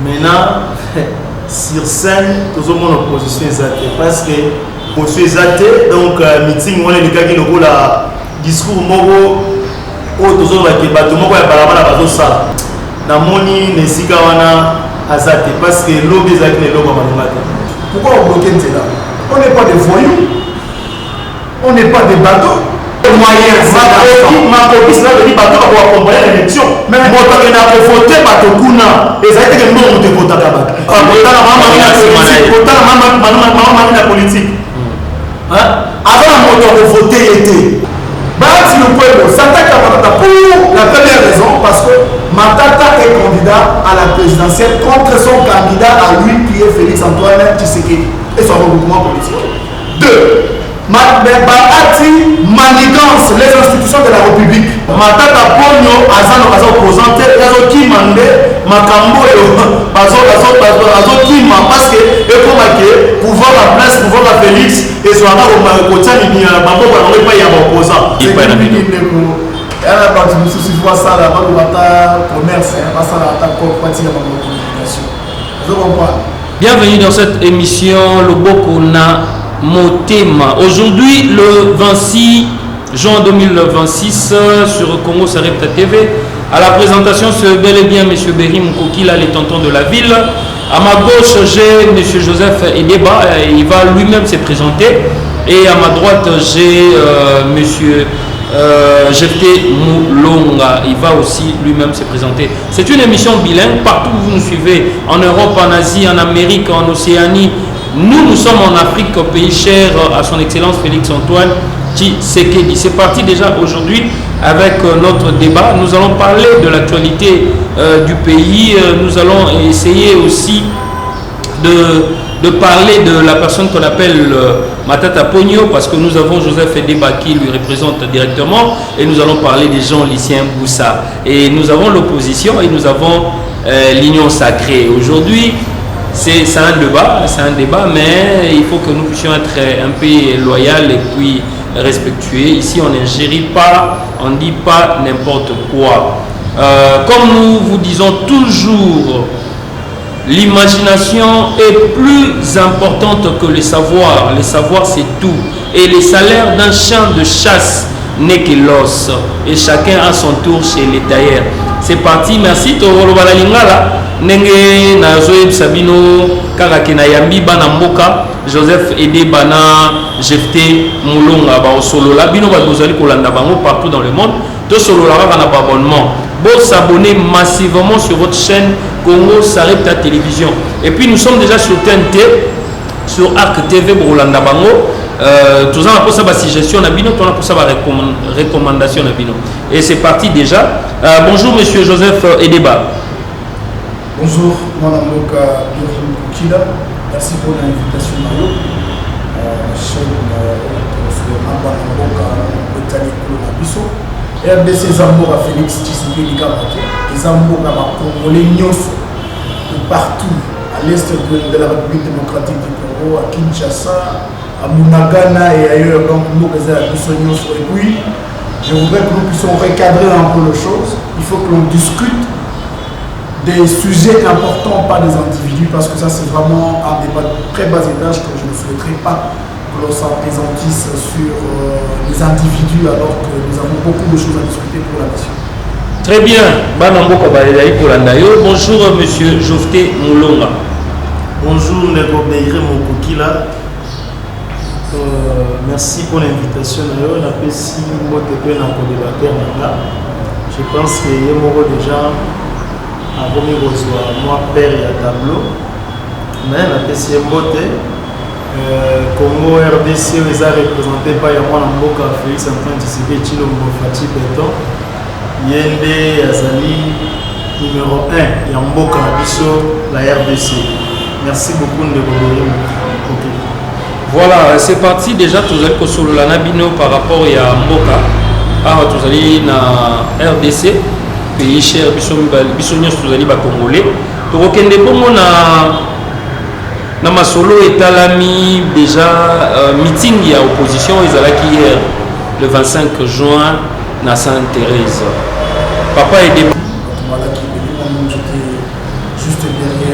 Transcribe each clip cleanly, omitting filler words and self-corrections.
Maintenant, sur scène, tout le monde opposition exacte. Parce que opposition exacte, donc meeting, on est le gars qui nous la discours moro, au tout le monde qui bat tout le monde qui a parlé à la ça. Na moni nesika wana azate parce que l'eau des actes n'est l'eau comme pourquoi on bloque là? On n'est pas des voyous, on n'est pas des bateaux. Ma copie cela veut dire bateau pour accompagner l'élection. Mais moi tant que n'a pas voté bateau kuna et ça a été que nous on te vote à tabac. Maman la politique. Hein? Avant la moto on voter était. Si le peuple s'attaque à Matata pour la première raison, parce que Matata est candidat à la présidentielle contre son candidat à lui qui est Félix Antoine Tshisekedi et son regroupement politique. 2. Baati manigance les institutions de la République. Matata Pogno azano opposant yazo kimande makambo azo kima parce que ekomake pouvoir la place pouvoir la Félix et so anga ko kotani ni bambo ba ngwe pa ya opposant il pa na bino elle a parti de souci fois ça là ba bata commerce pas ça là ta ko parti ya communication. Je comprends. Bienvenue dans cette émission Loboko na Motema. Aujourd'hui, le 26 juin 2026, sur Congo Sarepta TV, à la présentation, c'est bel et bien M. Berry Mukokila, les tontons de la ville. À ma gauche, j'ai M. Joseph Edeba, il va lui-même se présenter. Et à ma droite, j'ai M. Jefté Moulonga, il va aussi lui-même se présenter. C'est une émission bilingue, partout où vous nous suivez, en Europe, en Asie, en Amérique, en Océanie. Nous sommes en Afrique, pays cher à son excellence Félix Antoine Tshisekedi. C'est parti déjà aujourd'hui avec notre débat. Nous allons parler de l'actualité du pays. Nous allons essayer aussi de parler de la personne qu'on appelle Matata Pogno, parce que nous avons Joseph Edeba qui lui représente directement, et nous allons parler des gens lycéens Boussa. Et nous avons l'opposition et nous avons l'union sacrée. Aujourd'hui, c'est un débat, mais il faut que nous puissions être un peu loyal et puis respectueux. Ici, on n'ingérit pas, on ne dit pas n'importe quoi. Comme nous vous disons toujours, l'imagination est plus importante que le savoir. Le savoir, c'est tout. Et le salaire d'un champ de chasse n'est que l'os. Et chacun a son tour chez les tailleurs. C'est parti, merci. Nenge na zoe Sabino Karakena Yambi Bana Mboka Joseph Edeba na Jefté Moulonga ba solo la bino ba dozali kolanda bango partout dans le monde. To solo la na abonnement. Bon s'abonner massivement sur votre chaîne Congo Sarepta Télévision. Et puis nous sommes déjà sur TNT, sur Arc TV Brolanda Bango. Tout ça pour ça suggestion na bino, tout ça pour ça recommandation na bino. Et c'est parti déjà. Bonjour monsieur Joseph Edeba. Bonjour, moi Namboka Berry Mukokila. Merci pour l'invitation Mayo. La chaîne sur Mamba Namboka Betani Kolo Nabiso. RDC Zamboka Félix Tshisekedi Kamake. Et Zamboka Congolais Nyos de partout à l'est de la République démocratique du Congo, à Kinshasa, à Munagana et ailleurs. Donc nous Nyos. Et puis, je voudrais que nous puissions recadrer un peu les choses. Il faut que l'on discute des sujets importants, pas des individus, parce que ça c'est vraiment un débat de très bas étage que je ne souhaiterais pas que l'on s'appésantisse sur les individus alors que nous avons beaucoup de choses à discuter pour la nation. Très bien, bonjour monsieur Jofté Moulonga. Bonjour Nego Berry Mukokila. Merci pour l'invitation. Je pense que déjà avant de recevoir moi père et tableau mais la PCM Bote Congo RDC les a représenté par Yamon Mboka Félix Antoine Tshisekedi Tshilombo Fati Beton Yende Azali numéro 1 Yamboka Biso la RDC. Merci beaucoup de vous. Voilà, c'est parti déjà tous les sur la Nabino par rapport à Mboka. Alors tous les na RDC pays cher bisonyos tozali ba congolais to kokende bongo na masolo etalami déjà meeting ya opposition ezalaki hier le 25 juin na Sainte-Thérèse. Papa et des voilà qui j'étais juste derrière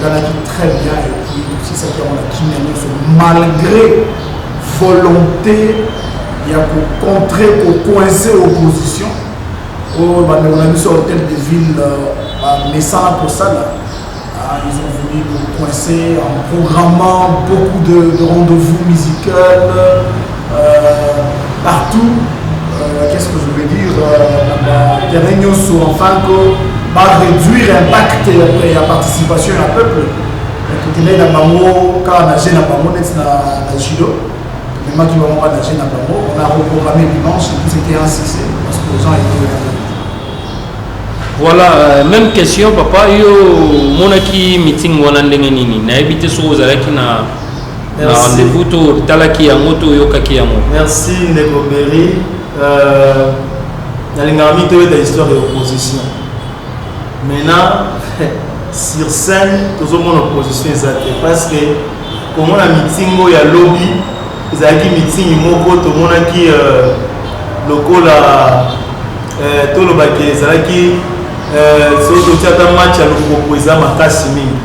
Ezanaki très bien et puis aussi ça qui a malgré volonté il y a pour contrer, pour coincer l'opposition. On a mis sur l'hôtel de ville mais ça pour ça là. Ils ont voulu pour coincer en programmant beaucoup de rendez-vous musicaux partout. Qu'est-ce que je veux dire enfin va réduire l'impact et la participation à peuple. Quand il est dans Bango, quand on a gêné à Bango, on est dans Judo. Même qui vont pas nager dans Bango, on a reprogrammé dimanche et tout c'était insisté parce que les gens étaient. Voilà, même question papa, yo monaki meeting wana ndenge nini na ebite so ozalaki na rendez-vous to talaki yango to yokaki yango. Merci Ndeko Berry. Nalingaka mito eza histoire de opposition. Maintenant sur scène tozomona opposition eza te parce que komona meeting oyo ya lobby ezalaki meeting moko tomonaki lokola tolobaki ezalaki soki otiaka match ya lokoko eza makasi mingi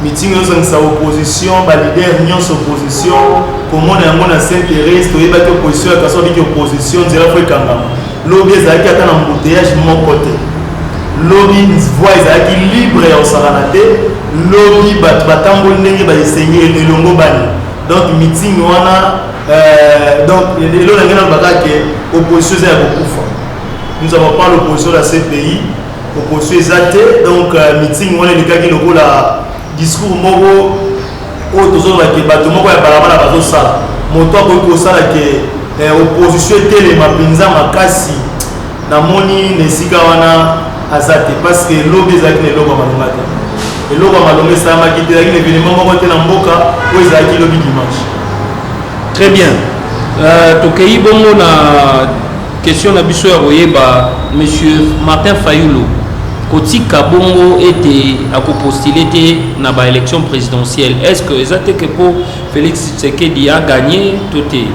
meeting ezongisa opposition balider nyonso opposition komona yango na Saint-Thérèse toyebaki opposition ya kaso biki opposition nzela fo ekangama lobby ezalaki ata na mbuteyage moko te lobby voix ezalaki libre ya osakana te lobby bato batamboli ndenge baesenye elongo bani donc meeting wana donc elo na ngai nalobaka ke opposition eza ya kokufa. Nous avons pas l'opposition de ces pays opposition ezate donc meeting wana elekaki lokola discours moko oyo tozolobaki bato moko ya balabala bazosala moto akoki kosala ke opposition etelema mpenza makasi namoni na esika wana aza te parce que lobby ezalaki na eloko ya malonga te eloko ya malonga esalamaki te ezalaki na événement moko te na mboka oyo ezalaki lobby dimanche. Très bien. Tokei bongo na question na biso ya koyeba monsieur Martin Fayulu kotika bongo était à postuler na ba élection présidentielle. Est-ce que exacte que pour Félix Tshisekedi a gagné tout est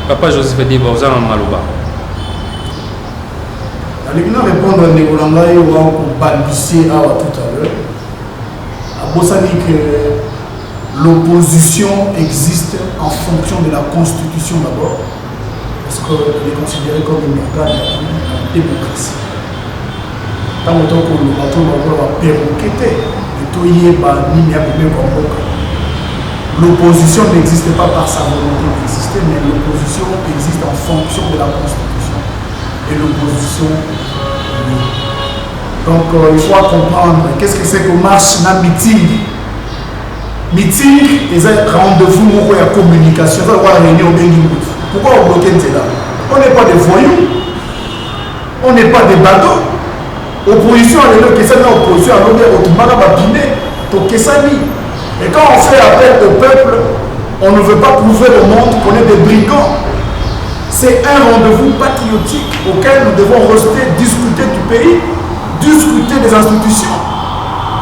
papa Joseph Deboza en Maloba? Je vais répondre à Négolangaï ou à balbutier tout à l'heure. À Bossani que l'opposition existe en fonction de la constitution d'abord, parce qu'elle est considérée comme une organe de la démocratie. Tant que le bateau va perroqueter, l'opposition n'existe pas par sa volonté d'exister, mais l'opposition existe en fonction de la constitution. Et l'opposition, donc il faut comprendre qu'est-ce que c'est que marche dans meeting. Meeting, c'est un rendez-vous pour la communication. Pourquoi on bloque là? On n'est pas des voyous, on n'est pas des bateaux. Opposition, elle est opposition, et quand on fait appel au peuple, on ne veut pas prouver au monde qu'on est des brigands. C'est un rendez-vous patriotique auquel nous devons rester, discuter du pays, discuter des institutions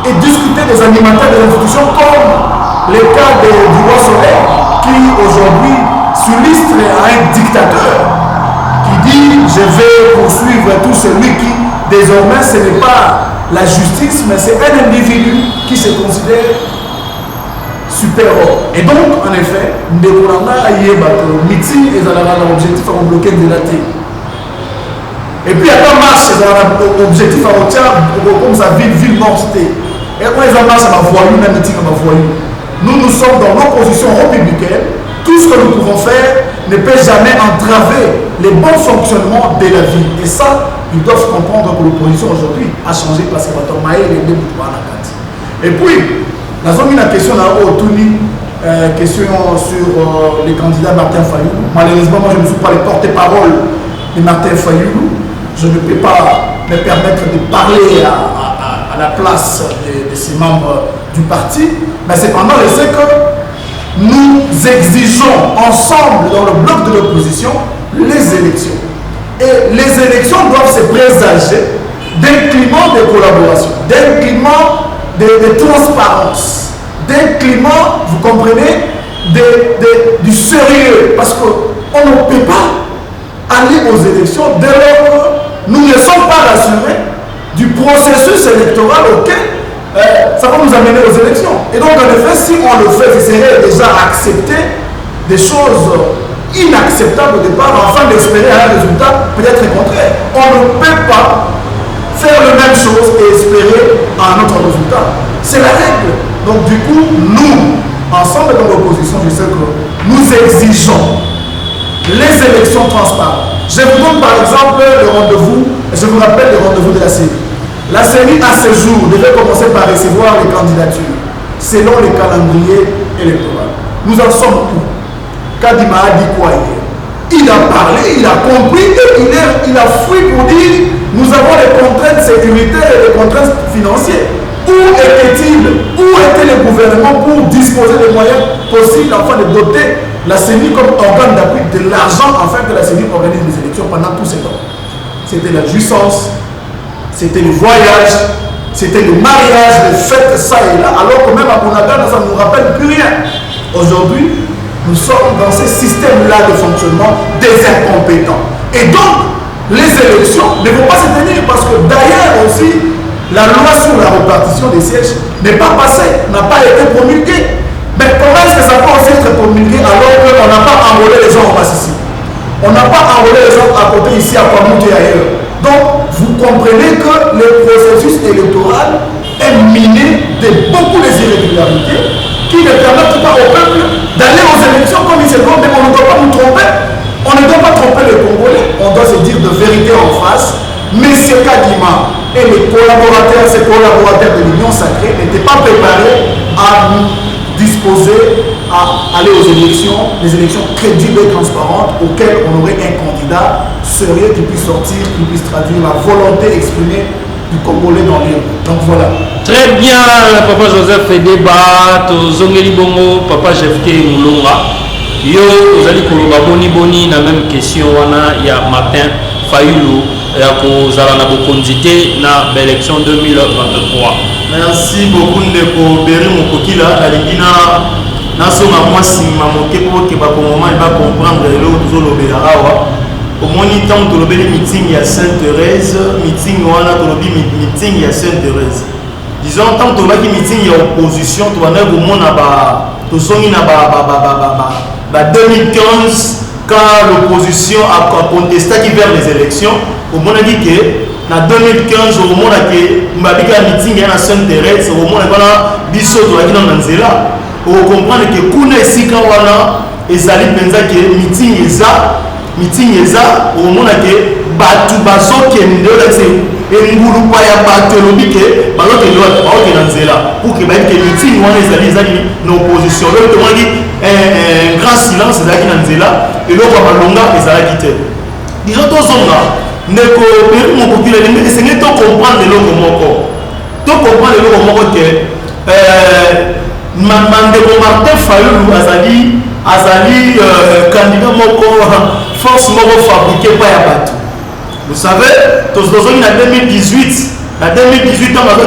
et discuter des animateurs des institutions comme le cas du roi Soleil qui aujourd'hui s'illustre à un dictateur qui dit je vais poursuivre tout celui qui désormais ce n'est pas la justice mais c'est un individu qui se considère supérieur. Et donc en effet le meeting est l'objectif à bloquer de la télé. Et puis après marche l'objectif à retirer comme ça ville morte. Et quand ils marchent à ma voyou, un meeting à ma voyou. Nous sommes dans l'opposition républicaine. Tout ce que nous pouvons faire ne peut jamais entraver le bon fonctionnement de la vie. Et ça, ils doivent comprendre que l'opposition aujourd'hui a changé parce que votre maïs est les Et puis, la zone la question là question sur les candidats Martin Fayulu. Malheureusement, moi je ne suis pas le porte-parole de Martin Fayulu. Je ne peux pas me permettre de parler à la place de ces membres du parti. Mais cependant, je sais que nous exigeons ensemble dans le bloc de l'opposition les élections. Et les élections doivent se présager d'un climat de collaboration, d'un climat de transparence, d'un climat, vous comprenez, du sérieux. Parce qu'on ne peut pas aller aux élections dès lors que nous ne sommes pas rassurés du processus électoral auquel ça va nous amener aux élections. Et donc, en effet, si on le fait, ce serait déjà accepter des choses inacceptables au départ, afin d'espérer un résultat peut-être contraire. On ne peut pas faire la même chose et espérer un autre résultat. C'est la règle. Donc, du coup, nous, ensemble dans l'opposition, je sais que nous exigeons les élections transparentes. Je vous donne par exemple le rendez-vous, je vous rappelle le rendez-vous de la CENI. La CENI, à ce jour, devait commencer par recevoir les candidatures selon le calendrier électoral. Nous en sommes où? Kadima a dit quoi hier? Il a parlé, il a compris et il a fui pour dire nous avons les contraintes sécuritaires et les contraintes financières. Où était-il? Où était le gouvernement pour disposer des moyens possibles afin de doter la CENI comme organe d'appui de l'argent afin que la CENI organise les élections pendant tous ces temps? C'était la jouissance, c'était le voyage, c'était le mariage, les fêtes, ça et là, alors que même à Bonaga, ça ne nous rappelle plus rien. Aujourd'hui, nous sommes dans ce système-là de fonctionnement des incompétents. Et donc, les élections ne vont pas se tenir parce que d'ailleurs aussi, la loi sur la répartition des sièges n'est pas passée, n'a pas été promulguée. Mais comment est-ce que ça peut aussi être promulgué alors qu'on n'a pas enrôlé les gens en face ici? On n'a pas enrôlé les gens à côté ici, à Kwamouté et ailleurs. Donc, vous comprenez que le processus électoral est miné de beaucoup d'irrégularités qui ne permettent pas au peuple d'aller aux élections comme il se doit, mais on ne doit pas nous tromper. On ne doit pas tromper les Congolais, on doit se dire de vérité en face. Monsieur Kadima et les collaborateurs, ces collaborateurs de l'Union sacrée n'étaient pas préparés à nous disposer à aller aux élections, des élections crédibles et transparentes auxquelles on aurait un candidat sérieux qui puisse sortir, qui puisse traduire la volonté exprimée du Congolais dans l'île. Donc voilà. Très bien, Papa Joseph fait débat, Zongeli Bongo, Papa Jefke Moulonga. Yo, vous allez koloba boni na même question wana ya Martin Fayulu ya kozala na bokonzité na élection 2023. Merci beaucoup ndeko Beri Mokokila alingina nasoma mwasi mamoke po ke ba komoma ba comprendre le tozolobela awa. Au moins temps tolobeli meeting ya Sainte-Thérèse, meeting wana tolobi meeting ya Sainte-Thérèse. Disons tant tolobaki meeting ya opposition to wana komona ba tosongi na ba 2015 quand l'opposition a contesté qui vers les élections au monde dit que na 2015 au monde que mbabika meeting ya na Sainte-Thérèse au monde bana biso to akina na nzela au comprendre que kuna esika wana ezali penza que meeting eza au monde que batu bazokende olakise engulupa ya bato elobi ke baoke na nzela pour que bayebi ke meeting wana ezali na opposition lobi tomoni un grand silence ezalaki na nzela eloko ya balonga ezalaki te diso tozonga ndeko Beri Mokokila esengeli tocomprendre eloko moko ke mandeko Martin Fayulu azali candidat moko force moko fabriqué pa ya bato. Vous savez, tous les ans en 2018, on a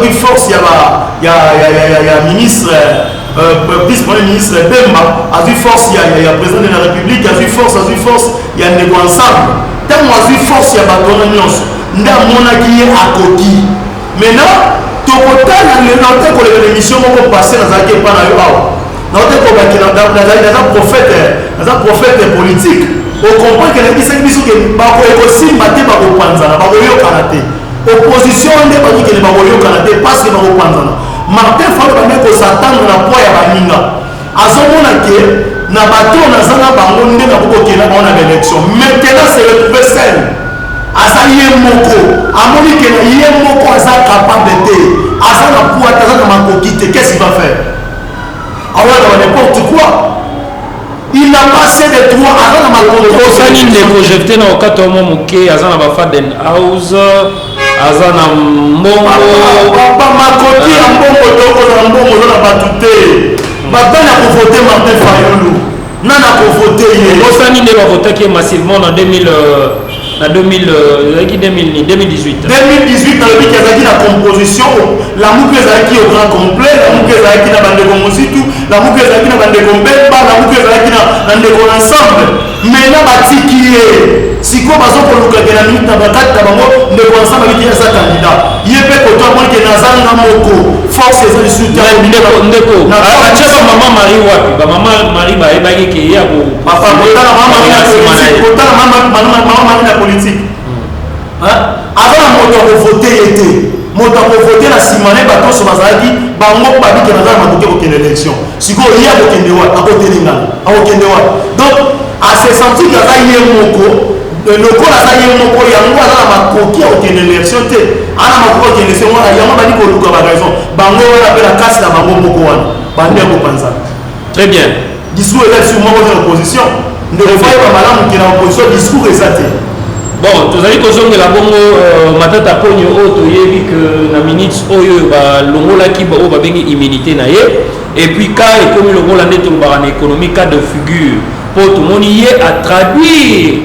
eu force, il y a ministre, vice-premier ministre Bemba, a eu force, il y a président de la République, a eu force, il y a un négo ensemble. Tant on a eu force, il y a Baton Nyons, n'a mon acquis à Koki. Maintenant, tout le temps, on a l'émission qu'on passait dans la guerre par la prophète politique. On comprend que les biso que bako ekosimba te bako panzana bako yokana te opposition nde baki ke bako yokana te parce que bako panzana Martin Fayulu bane ko s'attendre na poids ya baninga azomona ke na bato na zanga bango nde na boko kena on a l'élection maintenant c'est le seul asa ye moko amoni ke ye moko asa capable de asa na poids asa na makoki te qu'est-ce qu'il va faire alors n'importe quoi. Il n'a pas assez de droits à la Osani ndeko jefte na okato momuke azana ba Faden House azana mbongo papa makoti ya mbongo toko na mbongo na batute batana ko voter Martin Fayulu nana ko voter ye Osani ndeko voter massivement en 2018 dans le but qu'il y a la composition la mouke ezalaki au grand complet la mouke ezalaki na bande komositu la mouke ezalaki na bande kombemba la mouke ezalaki na ndeko ensemble maintenant batiki ye siko bazokoluka ke na minute na bakati na bango ndeko ensemble abiki eza candidat ye mpe koto amoni ke nazanga moko force eza lisusu te ndeko atie bamama Marie wapi bamama Marie bayebaki ke ye kotala mama Marie na politique aza na moto akovote ye te moto akovote na nsima ne bato nyonso bazalaki bango babike baza na makoki kokende élection sikoyo ye akokende wa akotelingana akokende wa donc ase sentir ke aza ye moko lokola aza ye moko yango aza na makoki ya kokende élection te aza na makoki kokende élection wana yango bandi koluka baraison bango wana mpe na kasi na bango moko wana bandi ya kopanzana très bien discours eza lisusu moko za opposition ndeko faye bamalamu ke na opposition discours eza te bon tozali kozongela bongo matata ponyo oyo toyebi ke na minute oyo balongolaki oyo babengi immunité na ye et puis ka ekomi longola nde tolobaka na économie cas de figure mpo tomoni ye atraduire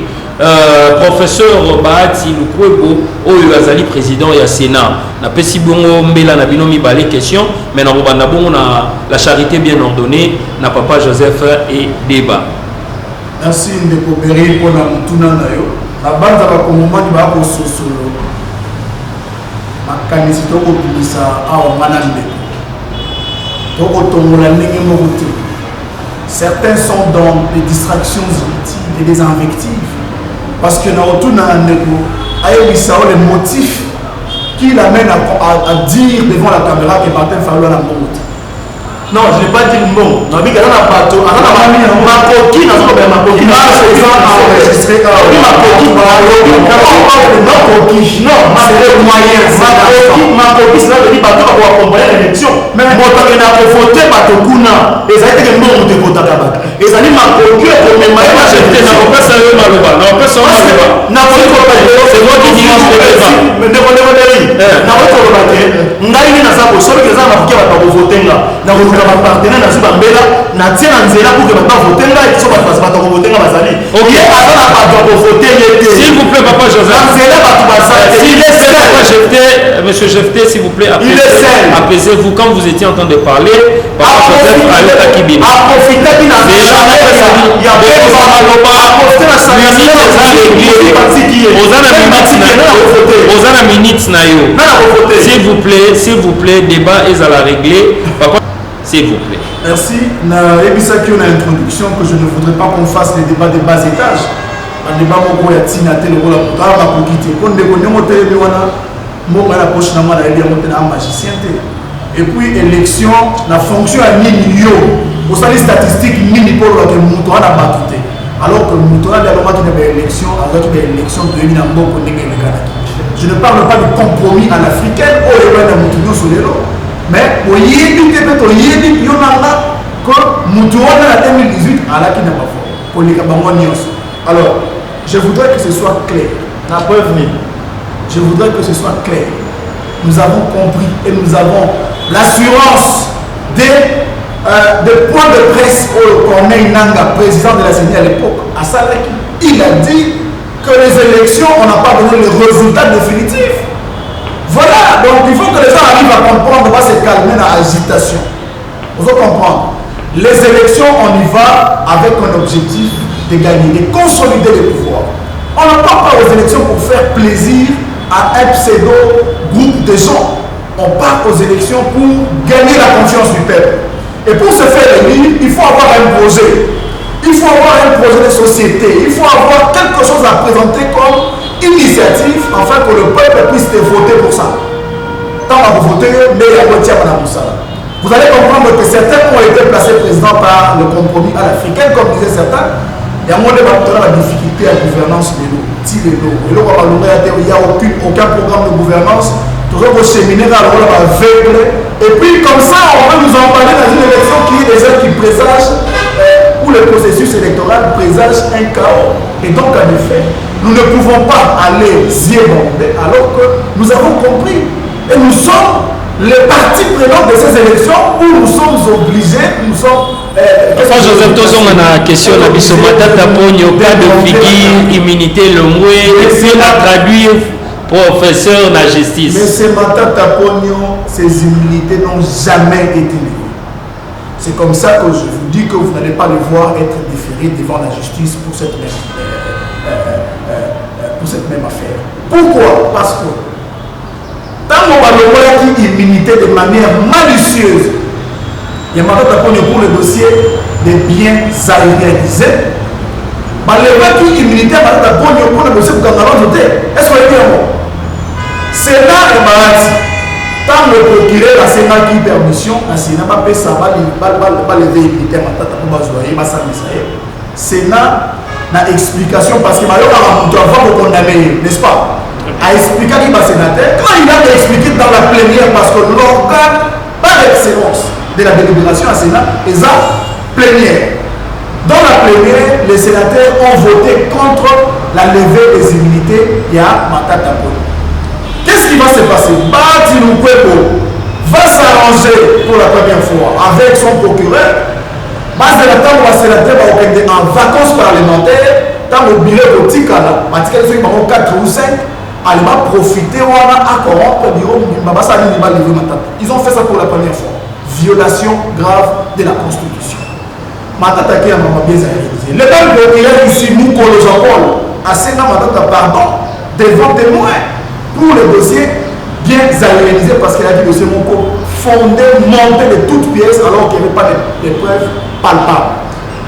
professeur Bahati Lukwebo oyo azali président ya Sénat napesi bongo mbela na bino mibale question mais na kobanda bongo na la charité bien ordonnée na papa Joseph et débat. Merci ndeko Beri pona mutuna na yo na banza bakongomani bakososolo makanisi tokobimisa awa mwana ndeko tokotongola ndenge moko te. Certains sont dans des distractions inutiles et des invectives parce que na otuna ndeko ayebisa les motifs qui l'amènent à dire devant la caméra que Martin Fayulu a la monte. Non, je n'ai pas dit bon. Non, mais quand on a pas tout, on a makoki, on a makoki. Non, c'est enregistré. Makoki, non, c'est le moyen. Makoki, cela veut dire bateau pour accompagner l'élection. Mais moi, quand on a voté, bateau kuna, et ça a été que nous on te vote à Kabak. Et ça dit makoki, on met ma image. On peut savoir Malouba. On peut savoir Malouba. C'est moi qui dis mais ne voulez pas dire. Ngai ni na sapo, sauf que ça m'a fait pas voter là. Na ba partenaire na zuba mbela na tia na nzela pour que ba voter là et so ba voter là bazali. OK, asa na ba voter yete. S'il vous plaît papa Joseph. Nzela ba tu basa. S'il est seul, monsieur Jefté, s'il vous plaît, apaisez-vous quand vous étiez en train de parler. Papa Joseph Ayota Kibini. Profitez na il y a pas maloba. Profitez na ça. Ozana minutes na yo. S'il vous plaît, débat est à la régler. S'il vous plaît. Merci. Ebisaki on a introduction que je ne voudrais pas qu'on fasse les débats des bas étages. Un débat moko ya tina te le rola pour ba kokite. Kon de konyo télé wana moko la poche na mala elia monte na magicien te. Et puis élection la fonction à nini yo. Au sali statistique nini pour la que muto na batute. Alors que muto na la qui de élection avec des élections de na mboko ndenge lekana. Je ne parle pas de compromis à l'africaine ou le na muto nyo solelo. Mais au yébi te peut au yébi yonanga que muto na 2018 à la qui n'a pas fait. Pour les kabango nyonso. Alors, je voudrais que ce soit clair. La preuve, je voudrais que ce soit clair. Nous avons compris et nous avons l'assurance des points de presse au Corneille Nanga, président de la CENI à l'époque, à Salek. Il a dit que les élections, on n'a pas donné les résultats définitifs. Voilà, donc il faut que les gens arrivent à comprendre, on va se calmer dans l'agitation. Vous allez comprendre. Les élections, on y va avec un objectif de gagner, de consolider le pouvoir. On ne part pas aux élections pour faire plaisir à un pseudo-groupe de gens. On part aux élections pour gagner la confiance du peuple. Et pour se faire élire, il faut avoir un projet. Il faut avoir un projet de société. Il faut avoir quelque chose à présenter comme initiative afin que le peuple puisse te voter pour ça. Tant que vous votez, mais il y a vous allez comprendre que certains ont été placés présidents par le compromis à l'africaine, comme disaient certains. Il y a moins de la difficulté à la gouvernance de l'eau. Il n'y a aucun programme de gouvernance. Tout le monde cheminer à l'aveugle. Et puis comme ça, on va nous emballer dans une élection qui est déjà qui présage, où le processus électoral présage un chaos. Et donc en effet, nous ne pouvons pas aller zébonder alors que nous avons compris. Et nous sommes les parties prenantes de ces élections où nous sommes obligés, nous sommes... Joseph Tozong a une question, la Matata Pogno, cas de figure, immunité, Longwe, et puis à traduire professeur de la justice. Mais ces Matata Pogno, ces immunités n'ont jamais été négociées. C'est comme ça que je vous dis que vous n'allez pas les voir être déférés devant la justice pour cette même affaire. Pourquoi? Parce que tant qu'on va le voir immunité de manière malicieuse, précieuse. Il y a Matata pour le dossier des biens aérialisés. Les immunitaires pour le dossier de est-ce que vous avez dit Sénat et Marati, tant le procureur la Sénat qui permission, la Sénat va payer ça, va lever immunitaire pour Sénat n'a explication parce que Mayoka va condamner, n'est-ce pas? A expliqué qu'il va sénateur, quand il a expliqué dans la plénière, parce que l'organe par excellence de la délibération à Sénat est la plénière. Dans la plénière, les sénateurs ont voté contre la levée des immunités. Il y a Matata Polo. Qu'est-ce qui va se passer? Bati Lukwebo va s'arranger pour la première fois avec son procureur. Base de la table, le sénateur va organiser en vacances parlementaires. Dans le bureau de Tikala, Matika, il y a 4 ou 5. Elle va profiter à corrompre le bureau. Ils ont fait ça pour la première fois. Violation grave de la Constitution. Matata qui a bien réalisé. Le même procureur ici, nous, le Japon, a Sénat Matata pardon devant témoins pour le dossier bien réalisé parce qu'il a dit que c'est mon corps fondé, monté de toutes pièces alors qu'il n'y avait pas de preuves palpables.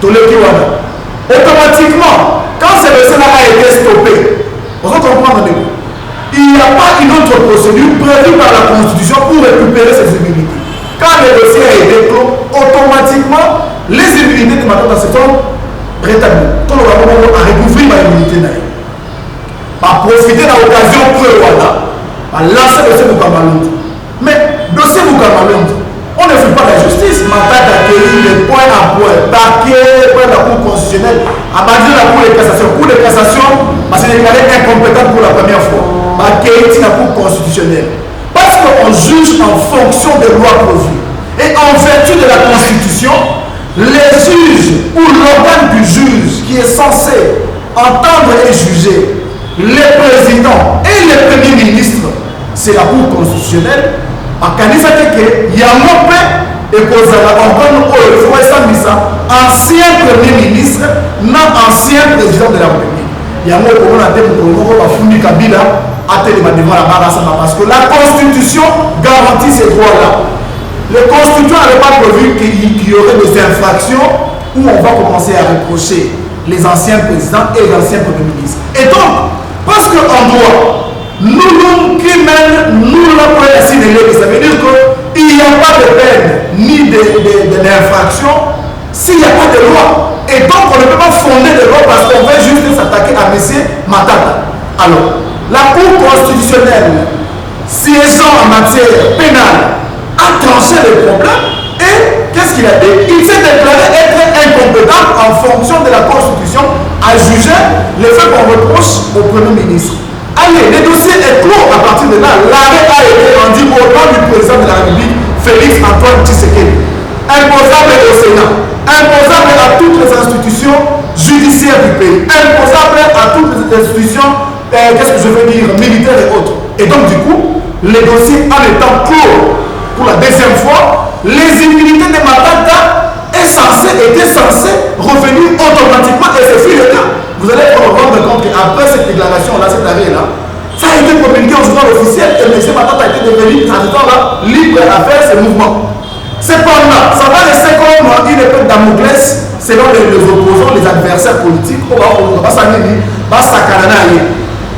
Automatiquement, quand ce dossier-là a été stoppé, on va comprendre il n'y a pas une autre procédure prévue par la Constitution pour récupérer ces immunités. Quand le dossier a été clos, automatiquement, les immunités de Matata se sont rétablies. Quand on va recouvrir ma immunité, à profiter de l'occasion pour à lancer le dossier Boukamalonde. Mais dossier Boukamalonde, on ne fait pas la justice. Matata accueillit les points à point, paquet, point de la Cour constitutionnelle, abandonné la Cour de cassation. Cour de cassation, parce qu'il est déclaré incompétent pour la première fois. Accueilli la Cour constitutionnelle. Parce qu'on juge en fonction des lois prévues. Et en vertu de la Constitution, les juges ou l'organe du juge qui est censé entendre et juger les présidents et les premiers ministres, c'est la Cour constitutionnelle. À Kanisa Teke, il y a un peu et pour ça, ancien premier ministre, non ancien président de la République. Il y a un peu de Kabila parce que la Constitution garantit ces droits-là. La Constitution n'avait pas prévu qu'il y aurait des infractions où on va commencer à reprocher les anciens présidents et les anciens premiers ministres. Et donc, parce qu'en droit, nous criminels, nous l'avons assimilé, ça veut dire qu'il n'y a pas de peine ni d'infraction s'il n'y a pas de loi. Et donc, on ne peut pas fonder de loi parce qu'on veut juste s'attaquer à M. Matata. Alors, la Cour constitutionnelle, siégeant en matière pénale, a tranché le problème et qu'est-ce qu'il a dit? Il s'est déclaré être incompétent en fonction de la Constitution à juger les faits qu'on reproche au Premier ministre. Allez, le dossier est clos à partir de là. L'arrêt a été rendu au nom du président de la République, Félix Antoine Tshisekedi. Imposable au Sénat, imposable à toutes les institutions judiciaires du pays, imposable à toutes les institutions qu'est-ce que je veux dire, militaires et autres. Et donc du coup, les dossiers en étant clos pour la deuxième fois, les immunités de Matata étaient censées revenir automatiquement et c'est le cas. Vous allez vous rendre compte qu'après cette déclaration-là, cet arrêt-là, ça a été communiqué au journal officiel et M. Matata a été devenu en ce temps-là libre à faire ses mouvements. Cependant, ça va laisser comme une épée de Damoclès selon les opposants, les adversaires politiques.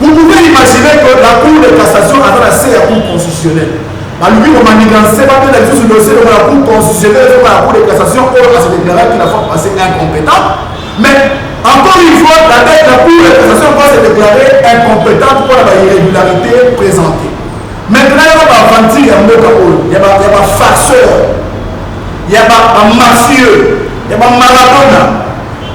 Vous pouvez imaginer que la Cour de cassation a lancé la Cour constitutionnelle. Lui, on m'a c'est pas bien sur le dossier de la Cour constitutionnelle, la Cour de cassation, on a déclaré qu'il a fait passer incompétent. Mais encore une fois, la Cour de cassation va se déclarer incompétente pour la irrégularité présentée. Maintenant, il y a un ventil, il y a un farceur, il y a un mafieux, il y a un maradona.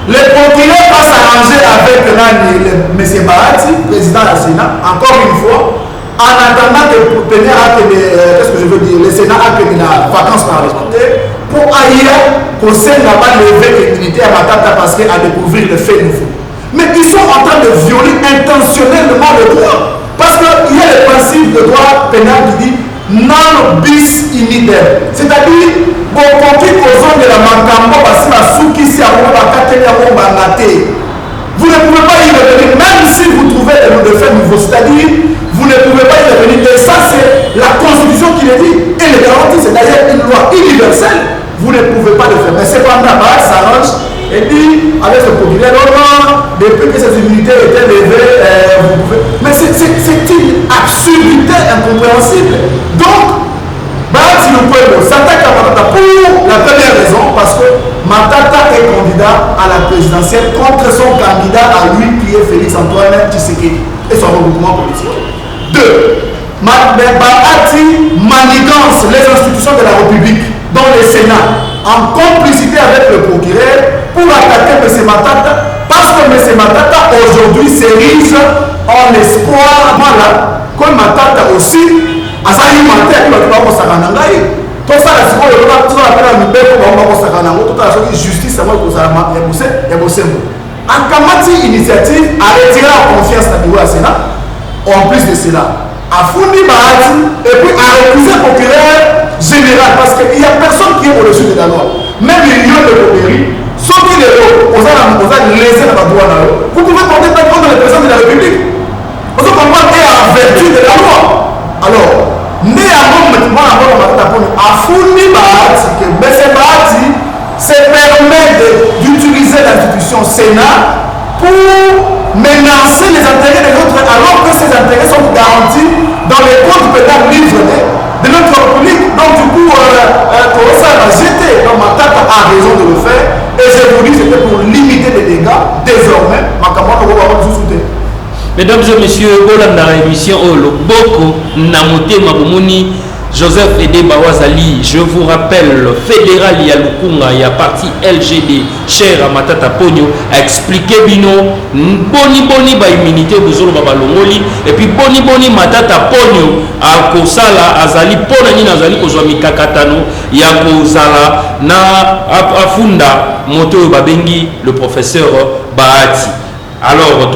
Le procureur va s'arranger avec M. Bahati, président du Sénat, encore une fois, en attendant que qu'est-ce que je veux dire, le Sénat a tenu la vacance parlementaire pour ailleurs qu'au Sénat va lever l'immunité à Matata parce qu'elle a découvert le fait nouveau. Mais ils sont en train de violer intentionnellement le droit. Parce qu'il y a le principe de droit pénal qui dit non bis in idem. C'est-à-dire, bon, quand ils causent de la mancambo, parce que la souki si à vous ne pouvez pas y revenir, même si vous trouvez des faits nouveaux. C'est-à-dire, vous ne pouvez pas intervenir. Et ça, c'est la Constitution qui le dit. Et le garantit, c'est d'ailleurs une loi universelle. Vous ne pouvez pas le faire. Mais cependant, Barat s'arrange et dit, avec ce populaire, non, depuis que ces immunités étaient levées, vous pouvez. Mais c'est une absurdité incompréhensible. Donc, Barat Silopouelo s'attaque à Matata pour la première raison, parce que Matata est candidat à la présidentielle contre son candidat à lui, qui est Félix Antoine Tshisekedi et son regroupement politique. 2. Bahati manigance les institutions de la République, dont le Sénat, en complicité avec le procureur, pour attaquer M. Matata, parce que M. Matata aujourd'hui s'érige en espoir. Voilà, comme Matata aussi, à sa humanité, il va tout s'arranger. Tout ça, c'est quoi le droit, tout ça, la libération, on va s'arranger. Tout ça, la justice, c'est moi qui vous a bossé. En Kamati initiative, a retiré la confiance à niveau Sénat, en plus de cela. A fourni Bahati et puis a refusé le procureur général parce qu'il n'y a personne qui est au-dessus de la loi. Même les lieux de Bobéry, sauf qu'il est là, on a laissé la droit. Vous pouvez porter plainte contre le président de la République. Vous pouvez comprendre qu'il est en vertu de la loi. Alors, néanmoins, a fourni Bahati que M. Bahati se permet d'utiliser l'institution Sénat pour menacer les intérêts de l'autre, alors que ces intérêts sont garantis dans les comptes pénals livrés de notre République. Donc du coup, ça va jeter. Donc Matata a raison de le faire. Et je vous dis, c'était pour limiter les dégâts. Désormais, ma camarade va vous soutenir. Mesdames et messieurs, Bolanda émission le Boko Namote Mabumuni Joseph Ede Bawazali, je vous rappelle, fédéral Yalukunga, il y a parti LGD, cher à Matata Pogno, a expliqué bino, boni ba immunité, buzolo babalongoli, et puis boni Matata Pogno, a Kosala, Azali, Ponani Nazali, Kozwami Kakatano, ya Kozala, na Afunda, Moto Babengi, le professeur Bahati. Alors,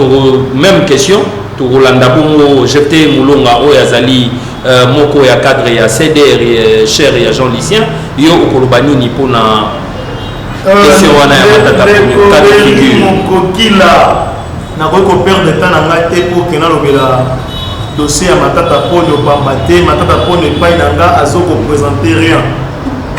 même question, tout Rolanda Bongo, jeté Moulonga, Oyazali, moko ya cadre ya CDR cher ya Jean Lucien yo okolobani ni pona question wana ya Matata Pogno cadre figure mokokila na ko perdre de temps na ngai pour que na lobela dossier ya Matata Pogno pambate Matata Pogno epai na nga azoko présenter rien.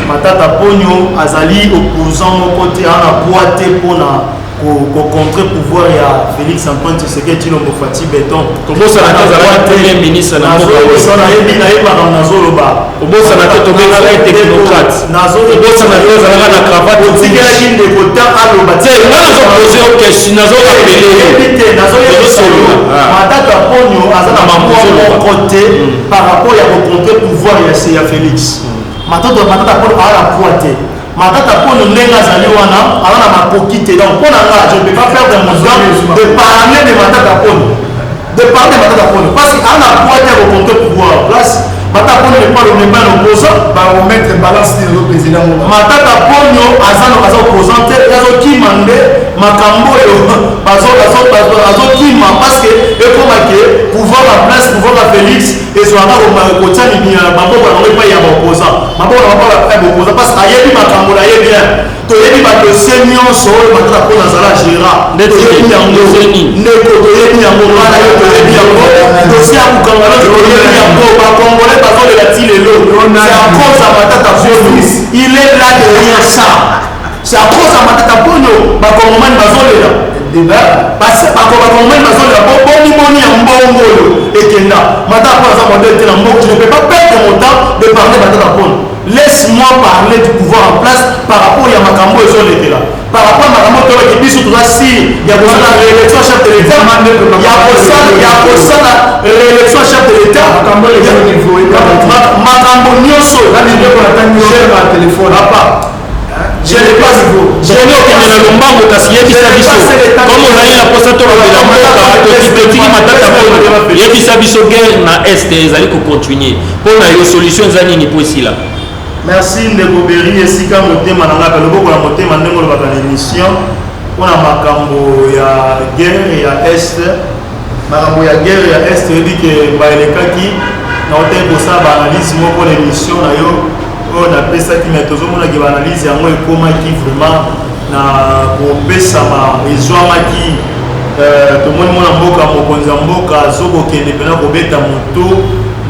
Matata Pogno azali opposant moko te ana boite pona au contre-pouvoir il y a Félix Antoine Tshisekedi Tshilombo Fati Béton. Comment ça n'a pas été ministre na mboka oyo ça na yebi na yeba na zoloba. Comment ça n'a pas été technocrate. Nazolo comment ça n'a pas na cravate tika chine de kota aloba. C'est moi je poser une question nazo appeler. Éviter nazo solo. Matata Pogno azana mambo côté par rapport à contre-pouvoir il y a Félix. Matata Pogno a la pointe. Matata Pogno ndenge azali wana alana makoki te donc pour nga je ne peux pas perdre mon temps de parler de Matata Pogno parce qu'il a la pointe au contre-pouvoir place. Matata Pogno n'est pas l'opposant, va remettre balance sur le président. Matata Pogno azano opposant yazo ki mande makambo yo bazo ki ma parce que et comme que pouvoir la place pouvoir la Félix et sur la côté ni babo ba pas ya opposant babo ba pas opposant parce que ayebi makambo la bien to yebi ba dossier nyonso Matata Pogno azala gérant ndeko to yebi yango wana yo to yebi yango dossier ya kukangala to yebi yango ba congolais bazo de la tilelo c'est à cause de Matata Pogno il est là derrière ça. C'est à cause de Matata Pogno, Bakongomani bazolela. Parce que Bakongomani bazolela, boni ya mbongo et kenda. Matata Pogno za modèle de la mbongo, je ne peux pas perdre mon temps de parler de Matata Pogno. Laisse-moi parler du pouvoir en place par rapport à Makambo et Zoletela. Par rapport à Makambo qui dit surtout si il y a besoin de la réélection chef de l'État, il y a besoin de la réélection chef de l'État. Makambo nyonso, là je vais pour la téléphone. Je n'ai pas niveau. Je n'ai aucun de l'ombango parce qu'il y a des sabisos. Comme on a eu la posato de la mboka, petit Matata Pogno, il y a des sabisos guerre na est et ils allaient continuer. Pour la solution zani ni pour ici là. Merci Ndeko Beri esika motema na ngaka loboko na motema ndenge lo baka émission on a makambo ya guerre ya est makambo ya guerre ya est dit que ba elekaki na hotel ko sa ba analyse moko l'émission na yo on a pesa ki metozo mona ki ba analyse yango ekoma ki vraiment na ko pesa ma ezwama ki tomoni mwana mboka mokonzi ya mboka azokokende mpena kobeta moto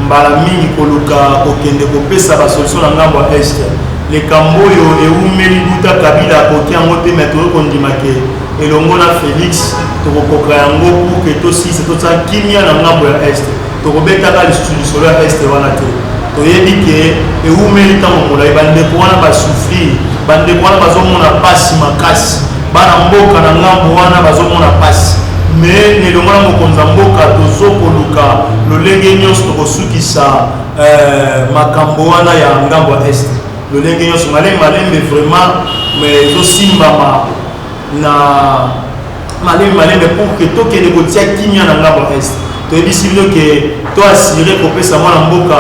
mbala mingi koluka kokende kopesa basolution na ngambo ya este likambo oyo eumeli buta kabila akoki yango te me toyei kondimake elongo na félix tokokoka yango pour ke tosise totia kimia na ngambo ya este tokobetaka lisusu lisolo ya este wana te toyebi ke eumeli ntango molai bandeko wana basouffrir bandeko wana bazomona pasi makasi bana mboka na ngambo wana bazomona pasi me nelongo na mokonzi ya mboka tozokoluka lolenge nyonso tokosukisa makambo wana ya ngambo ya este lolenge nyonso malembe vraiment ezosimbama na malembe pour que tokende kotia kimia na ngambo ya este toyebisi bino ke toassire kopesa mwana mboka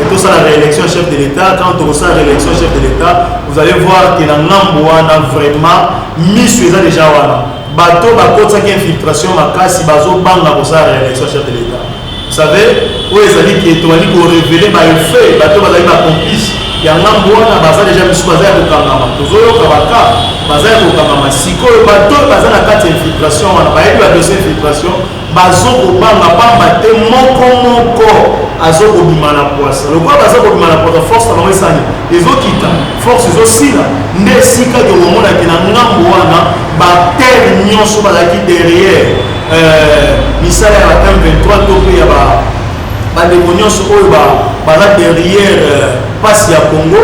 tosala réélection chef de l'état quand tokosala réélection chef de l'état vous allez voir que na ngambo wana vraiment miso eza déjà wana bato bakotisaki infiltration makasi bazobanga kosala réélection chef de l'état vous savez oyo ezali ke tobali korevele baeffet bato bazali bacomplice ya ngambo wana baza déjà misu baza ya kokangama tozoyoka baka baza ya kokangama sikoyo bato baza na kati ya infiltration wana bayebi badosie infiltration bazokobanga pamba te moko azokobima na poisa lokola baza kobima na poisa force na bango esani ezokita force ezosila nde esika ke omonaki na ngambo wana baterre nyonso bazalaki derrière misala ya M23 to mpe ya bandeko nyonso oyo baza derrière pasi ya Congo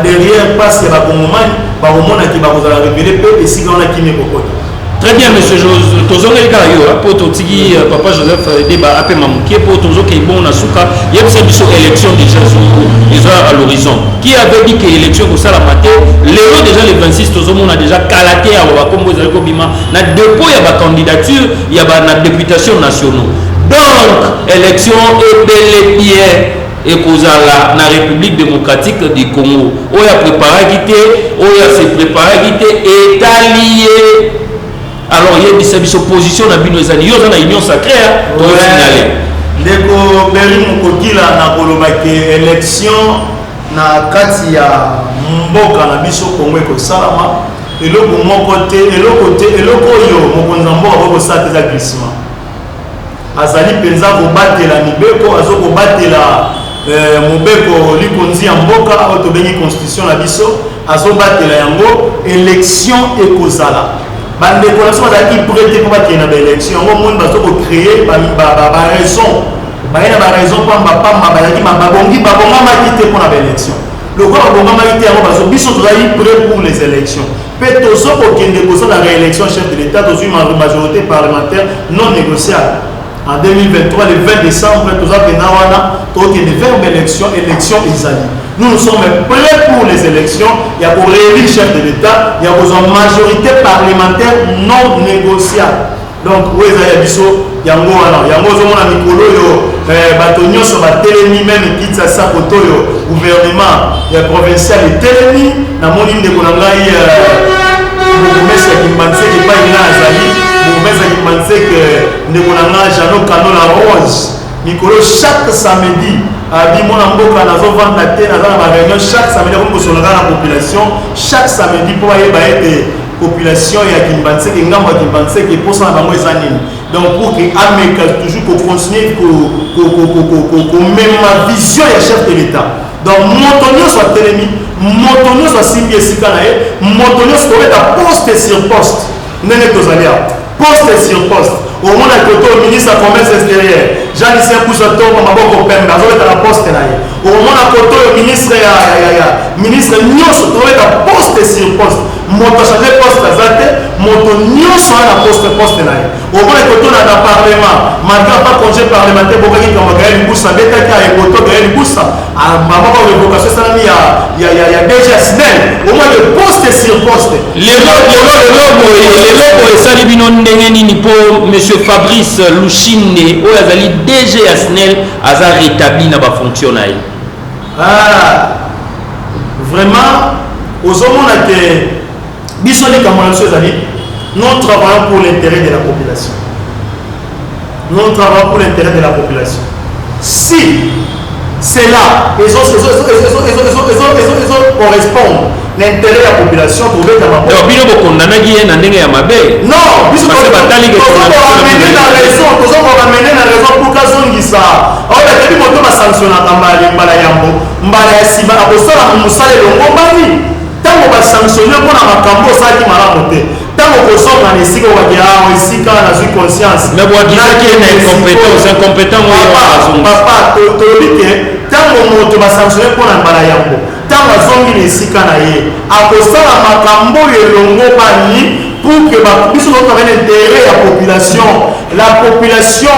derrière pasi ya bakongomani bakomonaki bakozala revele mpe esika wana kimi kokota. Très bien, monsieur Joseph. Tozongeli kala yo pour totiki papa Joseph débat appel mamuké pour tozoke bon na suka yebisa biso élection déjà à l'horizon. Qui avait dit que élection ko sala maté léo déjà le 26 tozomona a déjà kalaté à ba kombo ezali ko bima na dépôt ya ba candidature ya ba na députation nationaux. Donc élection est bel et bien et kozala na République démocratique du Congo. Oya préparé quitté, oya se préparé quitté état lié. Alors il y a des oppositions à bino ezali yo na union sacrée to finale ndeko beri mukokila na kolobaki élection na kati ya mboka na biso Congo ko salama eloko moko te eloko yo mokonza mboka ko sata za glissement azali penza ko batela mibeko azoko batela mobeko likonzi ya mboka auto bengi constitution na biso azobatela yango élection ekozala bande connaissance qui prêter pour qu'il y ait une élection au monde va se créer raison raison pour l'élection le corps pour les élections peut-être la réélection chef de l'État dans une majorité parlementaire non négociable en 2023 le 20 décembre nous avons une élection Isali. Nous sommes prêts pour les élections. Il y a pour réélire chef de l'État, il y a une majorité parlementaire non négociable. Donc, oui, il y a des yango zomona mikolo yo batonyo so batelemi même kitsa sa koto yo gouvernement ya provincial etelemi na moni ndeko na ngai mesa kimbanse ki pa ina azali mesa kimbanse ke ndeko na ngai Jano Kanola Rose mikolo chaque samedi abi mona mboka nazo vanda te na ba réunion chaque samedi ko solanga na population chaque samedi pour yeba ete population ya Kimbanse ke ngambo ya Kimbanse ke posa na bango ezanini donc pour que Amérique toujours ko continuer ko même ma vision ya chef de l'État donc motonyo soit telemi motonyo soit simbi esika na ye motonyo soit mettre poste sur poste nene tozalia poste sur poste au monde à côté au ministre du commerce extérieur Jean-Lucien Pousato maboko pembe azoleta na poste na ye au monde à côté au ministre ministre nyonso to mettre poste sur poste moto changer poste azate moto nyonso na poste na ye au monde à côté na parlement malgré pas congé parlementaire bokaki kama Gaël Boussa betaka e moto Gaël Boussa maboko révocation salami ya déjà SNEL au moins le poste sur poste les logo esali bino ndenge nini pour monsieur Fabrice Louchine oyo azali DG ya SNEL aza rétabli na ba fonctionnaire vraiment ozomona que biso les camarades ezali nous travaillons pour l'intérêt de la population nous travaillons pour l'intérêt de la population si c'est là ils correspondent l'intérêt de la population pour mettre ma donc bino bokondana qui est na ndenge ya mabe non biso parce que batali que ramener la raison pour kazongisa oyo batebi moto basanctionnaka mbala yambo mbala ya nsima akosala mosala elongo mbani ntango basanctionne mpona makambo osalaki malamu te ntango kozonga na esika okaki awa esika nazwi conscience mais bwakisaki na incompétent papa tolobi ke ntango moto basanctionne mpona mbala yambo ntango azongi na esika na ye akosala makambo oyo elongo bani pour que biso notre intérêt la population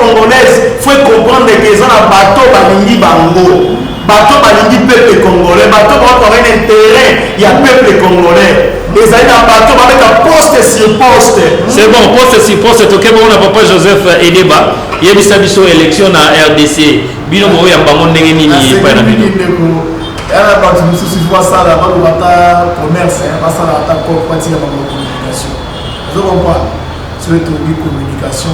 congolaise faut comprendre que ça na bateau balingi bango bateau balingi peuple congolais bateau ba un intérêt il y a peuple congolais les amis na bateau ba mettre poste sur poste c'est bon poste sur poste to ke bon na papa Joseph Edeba yebisa biso élection na RDC bino mo ya bango ndenge nini pa na bino elle a parti de ce soit ça là dans le commerce pas ça là ta partie de la communication vous comprenez sur le communication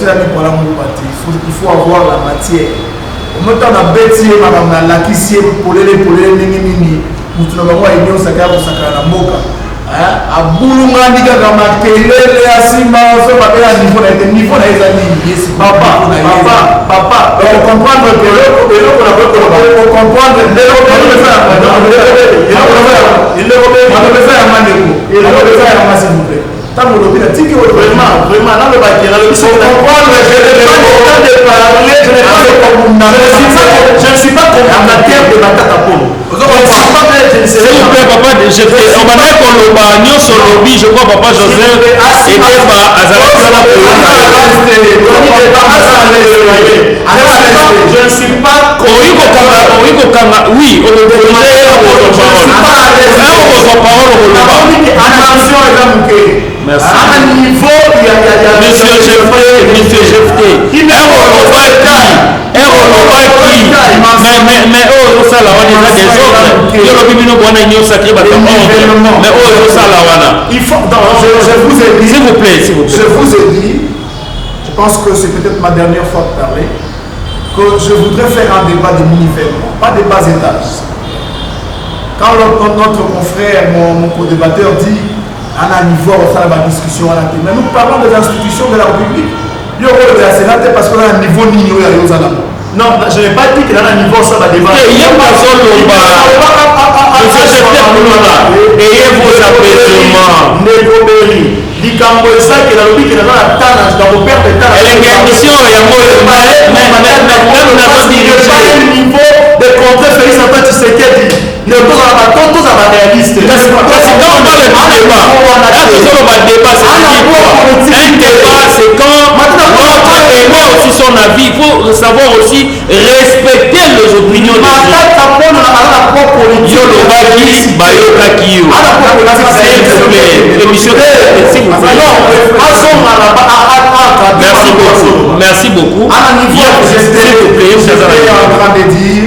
là mais pour la il faut avoir la matière au moment on a bêti madame la kisie pour les nini mutu na bango yenyo sakara sakara na mboka abulunga ndika kama kelele asima so babela niveau na ezali yes papa on comprendre que le comprendre je ne suis pas condamnateur de Matata Polo. S'il vous plaît, papa, on va mettre le bagnon sur le lobby, je crois, papa Joseph, et Deba, je ne suis pas oui, merci. Monsieur Jefté, mais oh ça là on est des autres il y a bino bwana nyo sacré ba mais oh ça là wana il faut je vous ai dit s'il vous plaît je vous ai dit je pense que c'est peut-être ma dernière fois de parler que je voudrais faire un débat de mini-événements pas des bas étages quand notre confrère mon co-débatteur dit à un niveau on fait la discussion à la télé mais nous parlons des institutions de la République il y a le Sénat parce qu'on a un niveau nino ya yozana. Non, je n'ai pas dit qu'il y a un niveau ça va débat. Il y a pas solo monsieur Jefté Boulona et vos apaisements Negobeli likambo eza que la lobi que na tana je dois perdre de temps elle est mission ya moyo même na pas niveau de contre Félix Antoine Tshisekedi ne tous à réaliste parce que quand on parle de débat là toujours on va débat un débat c'est quand l'autre émet aussi son avis il faut savoir aussi respecter les opinions des autres yo lobaki bayokaki yo s'il vous plaît émission s'il vous plaît merci beaucoup s'il vous plaît je suis en train de dire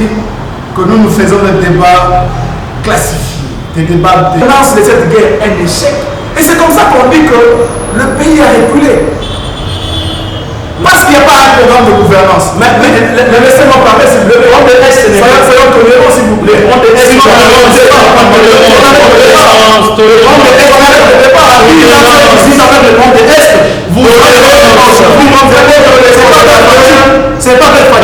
que nous faisons des débats classifiés, des débats de lance de cette guerre un échec. Et c'est comme ça qu'on dit que le pays a reculé. Parce qu'il n'y a pas un programme de gouvernance. Mais laissez-moi parler, s'il vous plaît. On est soyons tolérants, s'il vous plaît. On c'est pas fait.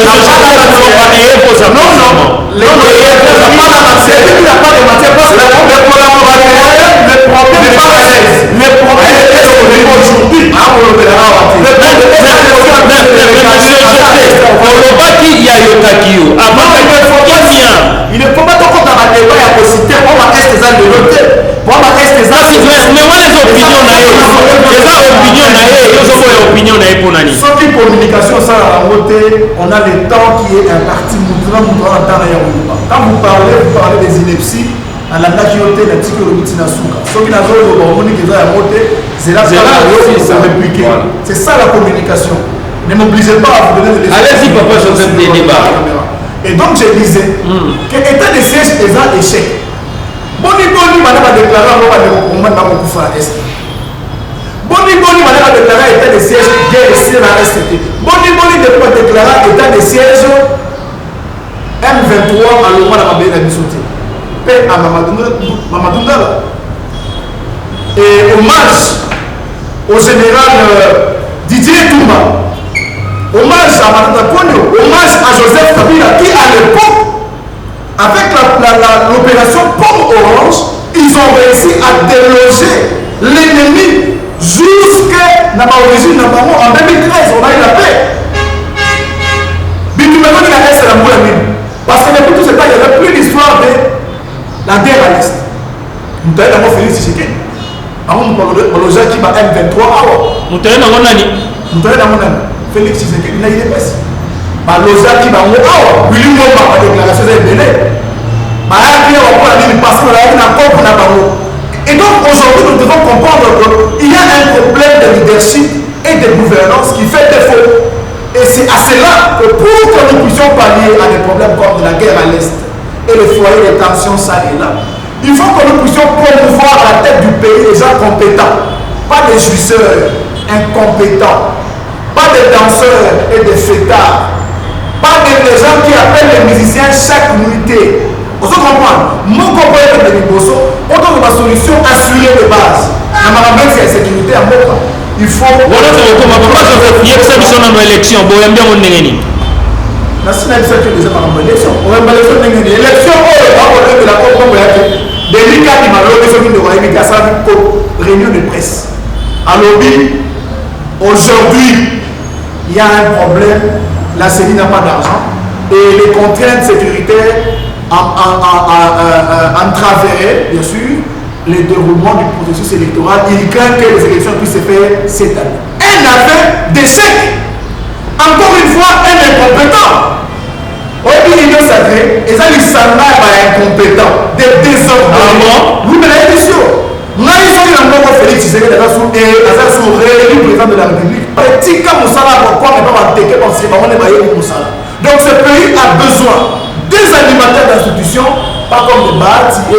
Il ne faut pas trop qu'on a débat à possibilité pour ma reste des de l'autre. Pour ma reste des mais moi les opinions sauf une communication ça à côté on a le temps qui est un parti quand vous parlez des inepties à la nationalité la psychologie na souka ceux qui n'a pas le harmonie qui va monter c'est là ça répliquer c'est ça la communication ne m'obligez pas à vous donner des allez-y papa je fais des débats et donc je disais que état de siège est un échec boni madame a déclaré on va pas est Boni madame a déclaré état de siège guerre ici la RCT Boni depuis a déclaré état de siège M23 à l'Oma la Mabé la Bissoté paix à Mamadou Ndala. Et hommage au général Didier Toumba, hommage à Matata Ponyo, hommage à Joseph Kabila qui à l'époque, avec l'opération Pomme Orange, ils ont réussi à déloger l'ennemi jusqu'à l'origine en 2013, on a eu la paix. Parce que depuis tout ce temps, il n'y avait plus l'histoire de la guerre à l'Est. Nous avons Félix Tshisekedi. Nous avons qui va M23. Nous avons Félix Tshisekedi. Il est passé. Loza qui va Willy Moma, la déclaration est délai. Et donc aujourd'hui, nous devons comprendre qu'il y a un problème de leadership et de gouvernance qui fait défaut. Et c'est à cela que pour que nous puissions pallier à des problèmes comme de la guerre à l'Est et le foyer de tensions ça et là, il faut que nous puissions promouvoir à la tête du pays des gens compétents, pas des jouisseurs incompétents, pas des danseurs et des fêtards, pas des gens qui appellent les musiciens chaque nuitée. Vous comprenez? Mon compagnon de Niboso, on donne ma solution assurée de base. Normalement, c'est la sécurité à Moka. Il faut. Voilà, c'est comme il y a ça qui sont dans l'élection. Bon, il y a bien mon négéni. La sélection qui est déjà dans l'élection. On va l'élection négéni. L'élection, on va de la Cour comme il y a des ligas qui m'ont donné ce qui devrait éviter à ça une réunion de presse. À lobby, aujourd'hui, il y a un problème. La CENI n'a pas d'argent et les contraintes sécuritaires entraveraient, bien sûr, le déroulement du processus électoral. Il craint que les élections puissent se faire cette année. Un affaire d'échec. Encore une fois, un incompétent. Au l'union sacrée, et ça, il s'en va incompétent, des désordres. Vous me l'avez dit sûr. Nous avons encore Félix Tshisekedi sous réélu président de la République. Petit comme Moussala, pourquoi ne pas attaquer parce que on est baillé pour Moussala. Donc ce pays a besoin des animateurs d'institutions, pas comme des bâtis et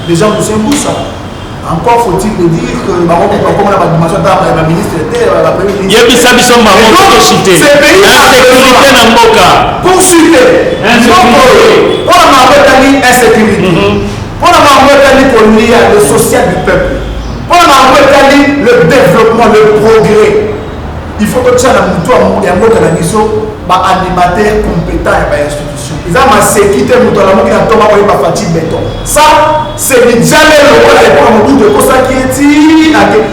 des gens de Saint-Boussa. Encore faut-il le dire que comme on a la dimension de la ministre était la première ministre. Ce pays a besoin pour chuter. On a retenu insécurité. On a retenu pour lier le social du peuple. On a retenu le développement, le progrès. Il faut que tu aies un animateur compétent et institution. Ils ont ma sécurité, ça, c'est déjà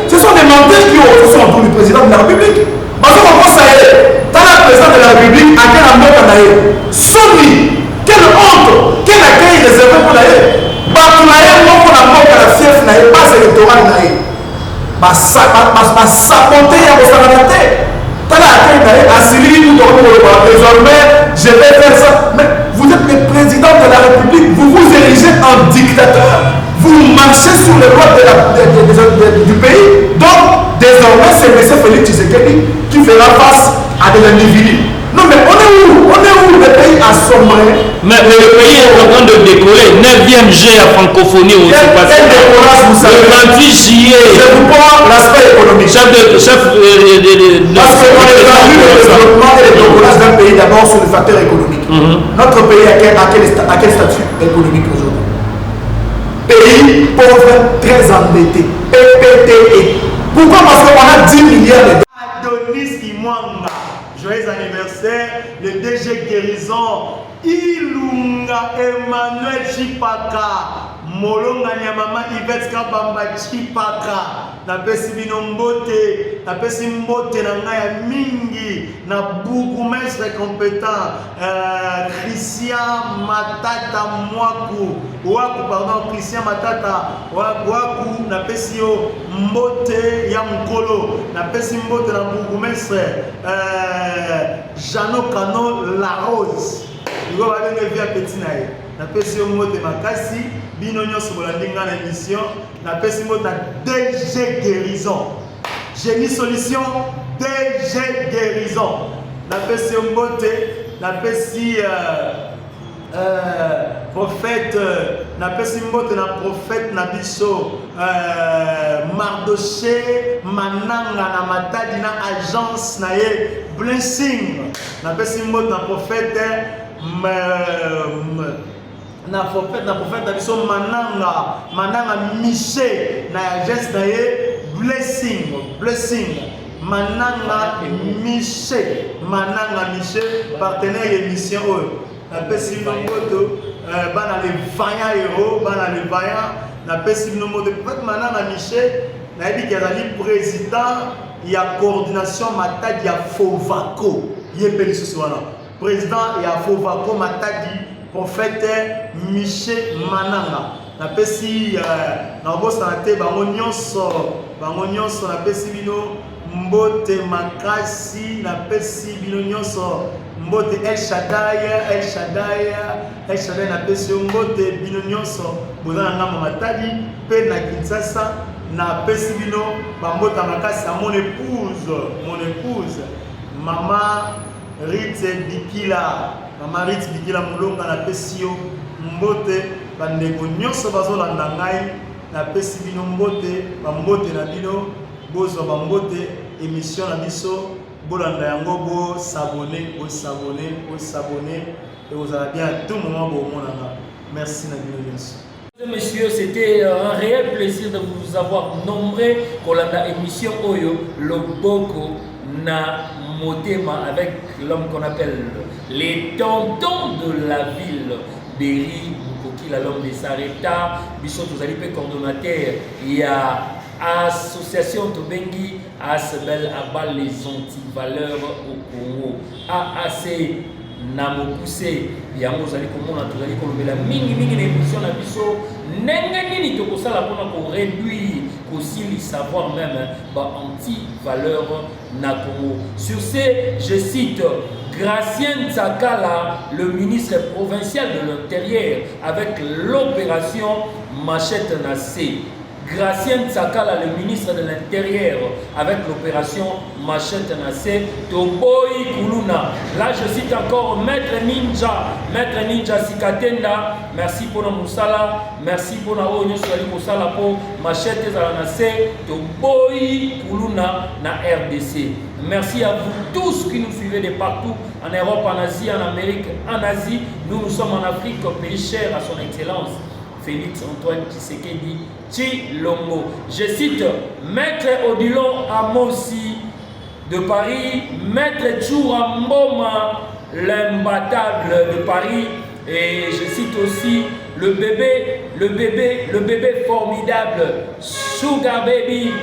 ce sont des menteurs qui sont autour du président de la République. Parce que comment ça est, dans la présidente de la République, à quel endroit on a eu Sony, quelle honte, quel accueil réservé pour l'air. Batulaye, non pour la mort à la fief, n'a pas électoral, n'a pas saboté à vos salariés. Désormais, je vais faire ça. Mais vous êtes le président de la République, vous vous érigez en dictateur, vous marchez sur les lois du pays. Donc, désormais, c'est M. Félix Tshisekedi qui fera face à des individus. Non, mais on est où? Le pays a sombré. Mais le pays est en train de décoller. 9e G à francophonie aussi. Le 28 juillet. Je vous prends l'aspect économique. Parce que on est dans le développement et le décollage d'un pays d'abord sur le facteur économique. Notre pays a quel statut économique aujourd'hui? Pays pauvre, très endetté. PPTE. Pourquoi? Parce qu'on a 10 milliards de Adonis Kimwanga. Joyeux anniversaire, le DG Guérison, Ilunga Emmanuel Chipaka, Molonga Nyamama Yvette Kabamba Chipaka, na pesi bino mbote, na pesi mbote na ngaya mingi, na bourgmestre compétent, Christian Matata Christian Matata Waku, na pesi yo mbote ya mkolo, na pesi mbote na bourgmestre, Jano Kano La Rose. Nous allons aller via petit naï. Na pesi mbote makasi, bino nyonso bolandinga na émission, na pesi mbote DG Guérison. Génie Solution, DG Guérison. Na pesi mbote, na pesi prophète, na pesi mbote na prophète na biso, Mardoché Mananga na matadi na agence na ye Blessing. Na pesi mbote na prophète na prophète na biso mananga Miché na geste na ye blessing mananga Miché partenaire émission na pesi ngoto bana le vaillant héros bana le vaillant na pesi moto peut-être mananga Miché na dit qu'il président il y a coordination matadi ya Fovako yepeli suswana président ya Fovako matadi prophète Miché Mananga na pesi na bossa na te bango nyonso na pesi bino mbote makasi na pesi bino nyonso mbote El Shaddai na pesi mbote bino nyonso bozana ngamba matadi pe na Kinshasa na pesi bino bambota makasi à mon épouse Maman Rite Bikila Mulonga na pesi yo mbote bandeko nyonso bazolanda ngai na pesi bino mbote bambote na bino bozwa bambote émission na biso bolanda yango bo s'abonner et vous allez bien à tout moment bo monanga merci na bino nyonso. Messieurs, c'était un réel plaisir de vous avoir nombré pour la émission Oyo Loboko na Motema avec l'homme qu'on appelle les tontons de la ville, Berry Mukoki, l'homme des Sareta, Bissot Touzalipe coordonnateur, il y a Association Tobengi, Asbel Abal les anti-valeurs au Congo, AAC Namokuse, yango zali komona tozali kolobela mingi na émission na biso ndenge nini tokosala mpona koréduire kosili savoir même anti-valeur na Congo. Sur ce, je cite Gracien Tsakala, le ministre provincial de l'Intérieur, avec l'opération Machette Nassé. Gracien Tsakala, le ministre de l'Intérieur, avec l'opération Machette Nassé, Toboy Kuluna. Là, je cite encore Maître Ninja Sikatenda. Merci pour la Moussala, merci pour la Onyo Swali Moussala pour Machette Nassé, Toboy Kuluna na RDC. Merci à vous tous qui nous suivez de partout, en Europe, en Asie, en Amérique, en Asie. Nous sommes en Afrique, pays cher à son excellence. Félix Antoine Tshisekedi Tshilombo. Je cite Maître Odilon Amosi de Paris, Maître Tchoura Mboma, l'imbattable de Paris, et je cite aussi le bébé formidable, Sugar Baby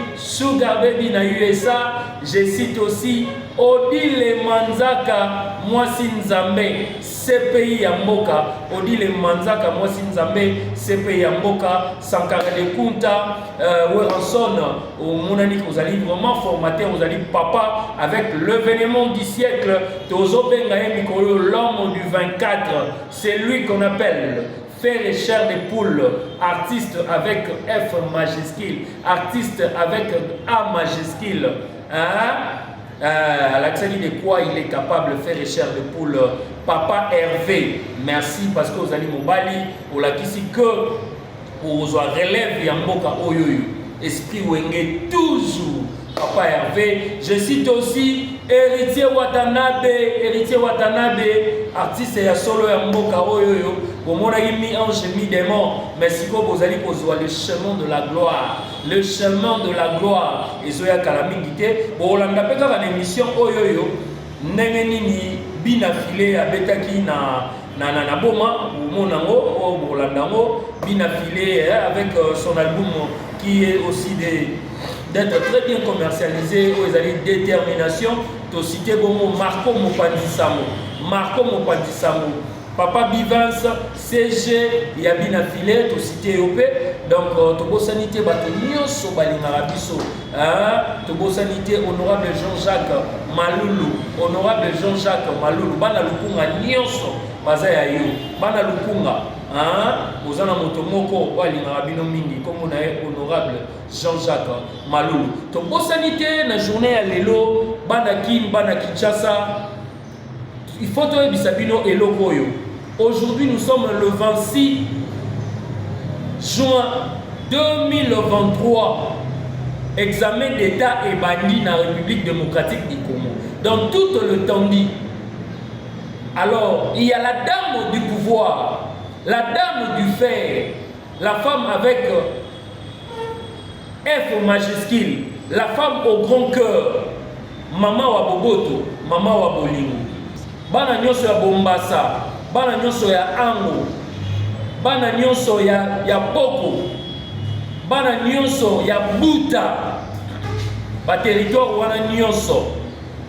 na USA. Je cite aussi Odile Manzaka, Mwasi Nzambe, CPI Yamboka, Odile Manzaka, Mwasi Nzambe, CPI Yamboka, Sankara de Kunta, Weranson, mon ami, vous allez vraiment formater, vous allez papa, avec l'événement du siècle, Tozo Bengaye Mikolo, l'homme du 24, c'est lui qu'on appelle Faire et chair des poules, artiste avec F majuscule, artiste avec A majuscule. À l'accent de quoi il est capable de faire et chair de poule. Papa Hervé, merci parce que vous allez m'obali, vous l'avez dit que vous relève Yamboka Oyoyo, esprit Wenge toujours. Papa Hervé, je cite aussi Héritier Watanabe, artiste ya solo ya mboka oyoyo, komona mi ange mi démon, mais siko bozali kozwa le chemin de la gloire, ezoya kala mingi te, bolanda pe kaka na émission oyoyo, ndenge nini bina filé abetaki na boma, monango, bolandango, bina filé avec son album qui est aussi d'être très bien commercialisé, où ils avaient détermination. Tu cité Marco Mopandisamo, Papa Bivance, CG, Yabina Filet, tu cité OP. Donc, tu sanité Batonioso Balingarabiso, tu sanité honorable Jean-Jacques Maloulou, Bana Lukunga Nyoso, Bazaya Yo, Bana Lukunga. Ozana motomoko walingarabino mingi comme on a honorable Jean-Jacques Maloulou. To sanité na journée ya lelo bana Kinshasa. Il faut to bisabino elokoyo. Aujourd'hui nous sommes le 26 juin 2023. Examen d'état et bandi dans la République démocratique du Congo. Dans tout le temps dit. Alors, il y a la dame du pouvoir la dame du fer, la femme avec F majuscule, la femme au grand cœur, maman wa boboto, maman wa bolingo. Bana nyonso ya Bombasa, bana nyonso ya Ango, bana nyonso ya Boko, bana nyonso ya Buta, ba territoire wana nyonso.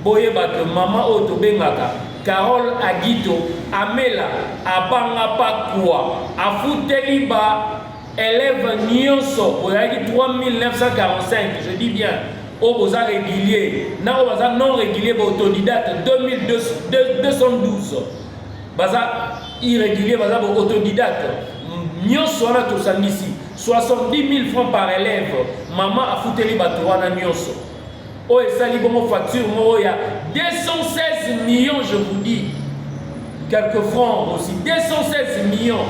Boye bato mama oto bengaka Carole Agito amela abanga pakwa afuteli ba élève nyonso oyaki 3945, je dis bien au boza régulier na au baza non régulier ba autodidacte 2212 baza irrégulier baza ba autodidacte nyonso wana tosangisi 70 000 francs par élève. Maman afuteli bato wana nyonso. Oh, et ça, bon facture, il y a 216 millions, je vous dis. Quelques francs aussi. 216 millions.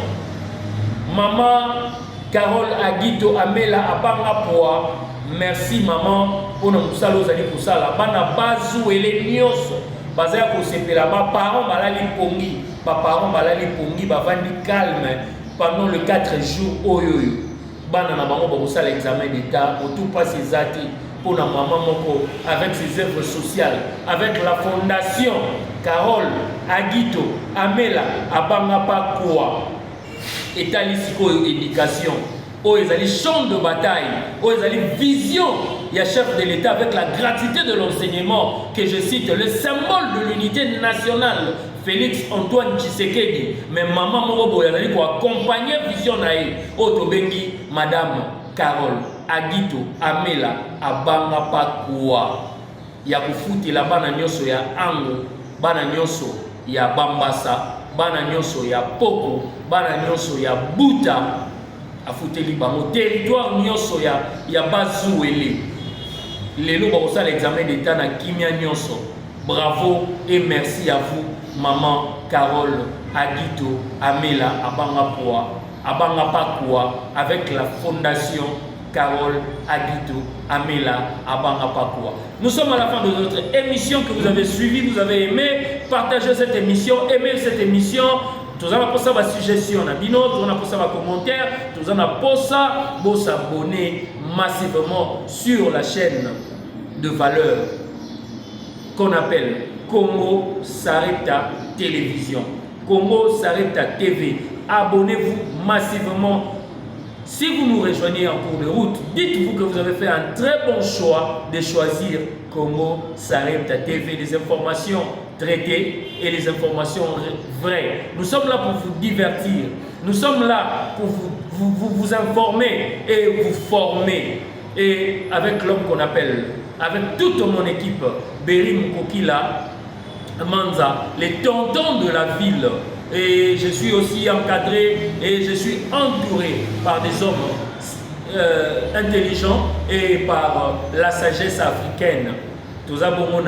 Maman Carole Agito Amela Abanga Poa. Merci, maman. Pour nous saluer pour ça. La bana bazou et les nios. Bazaya ko sepe là-bas. Parents balali pongi. Parents balali pongi. Bavandi calme. Pendant le 4 jours. Oh yo yo. Bana na bango ba ça l'examen d'état. Pour tout passer zati. Pour la maman Moko, avec ses œuvres sociales, avec la fondation Carole Agito Amela Abanga Pakwa, État Lissiko éducation, où ils allaient champ de bataille, où ils allaient vision, il y a chef de l'État avec la gratuité de l'enseignement, que je cite, le symbole de l'unité nationale, Félix Antoine Tshisekedi, mais maman Moko, ils allaient accompagner vision naïe, Otobengi, madame Carole Agito Amela Abanga Pakwa ya kufuti la bana nyonso ya Ango, bana nyonso ya Bambasa, bana nyonso ya Poko, bana nyonso ya Buta afuteli bango territoire nyonso ya Bazuele. Lelo ba osala l'examen d'état na kimia nyonso. Bravo et merci à vous maman Carole Agito Amela Abanga Pakwa avec la fondation Carole Agito Amela Abanga Pakwa. Nous sommes à la fin de notre émission que vous avez suivie, vous avez aimé, partagez cette émission, aimez cette émission. Tous en pour ça ma suggestion, tous en pour ça ma commentaire, tous en pour ça vous s'abonner massivement sur la chaîne de valeur qu'on appelle Congo Sareta Télévision, Congo Sareta TV. Abonnez-vous massivement. Si vous nous rejoignez en cours de route, dites-vous que vous avez fait un très bon choix de choisir Congo Sareta TV, les informations traitées et les informations vraies. Nous sommes là pour vous divertir, nous sommes là pour vous informer et vous former. Et avec l'homme qu'on appelle, avec toute mon équipe, Berim Kokila, Manza, les tontons de la ville. Et je suis aussi encadré et je suis entouré par des hommes intelligents et par la sagesse africaine. Tous avons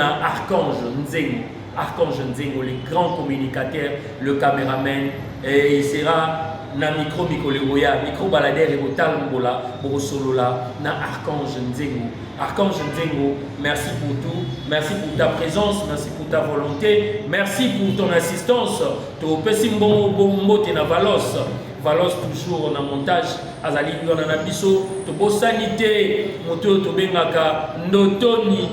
Archange Nzengo, le grand communicateur, le caméraman, et il sera na micro baladère et botal mbola borosolola na Archange Nzengo. Merci pour tout, merci pour ta présence, merci pour ta volonté, merci pour ton assistance. To pesimbo bombo te na Valos toujours na montage azali ngona na biso to bosanité moto to bengaka ndotoni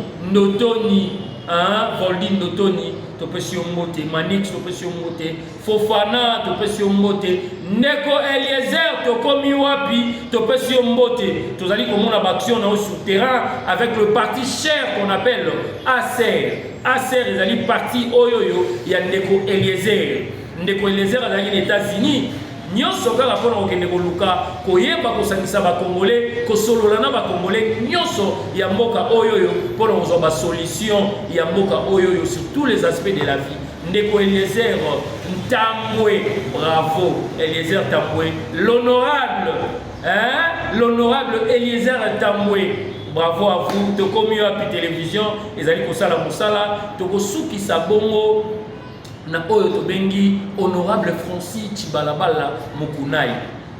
Voldi Ndotoni to pesi mbote, Manix to pesi mbote, Fofana to pesi mbote, Neko Eliezer to komi wapi to pesi mbote. Tozali komona baction na souterrain avec le parti cher qu'on appelle ACER ezali parti oyoyo ya Neko Eliezer. Neko Eliezer azali les États-Unis. Nyonso kaka pona okende koluka koyeba kosangisa bakongolais kosolola na bakongolais nyonso ya mboka oyoyo pona kozwa ba solution ya mboka oyoyo sur tous les aspects de la vie. Ndeko Eliezer Ntambwe, bravo Eliezer Ntambwe, l'honorable Eliezer Ntambwe, bravo à vous. Tokomi à télévision ezali kosala mosala tokosukisa bongo na oyo tobengi honorable Francis Chibalabala Mokunai.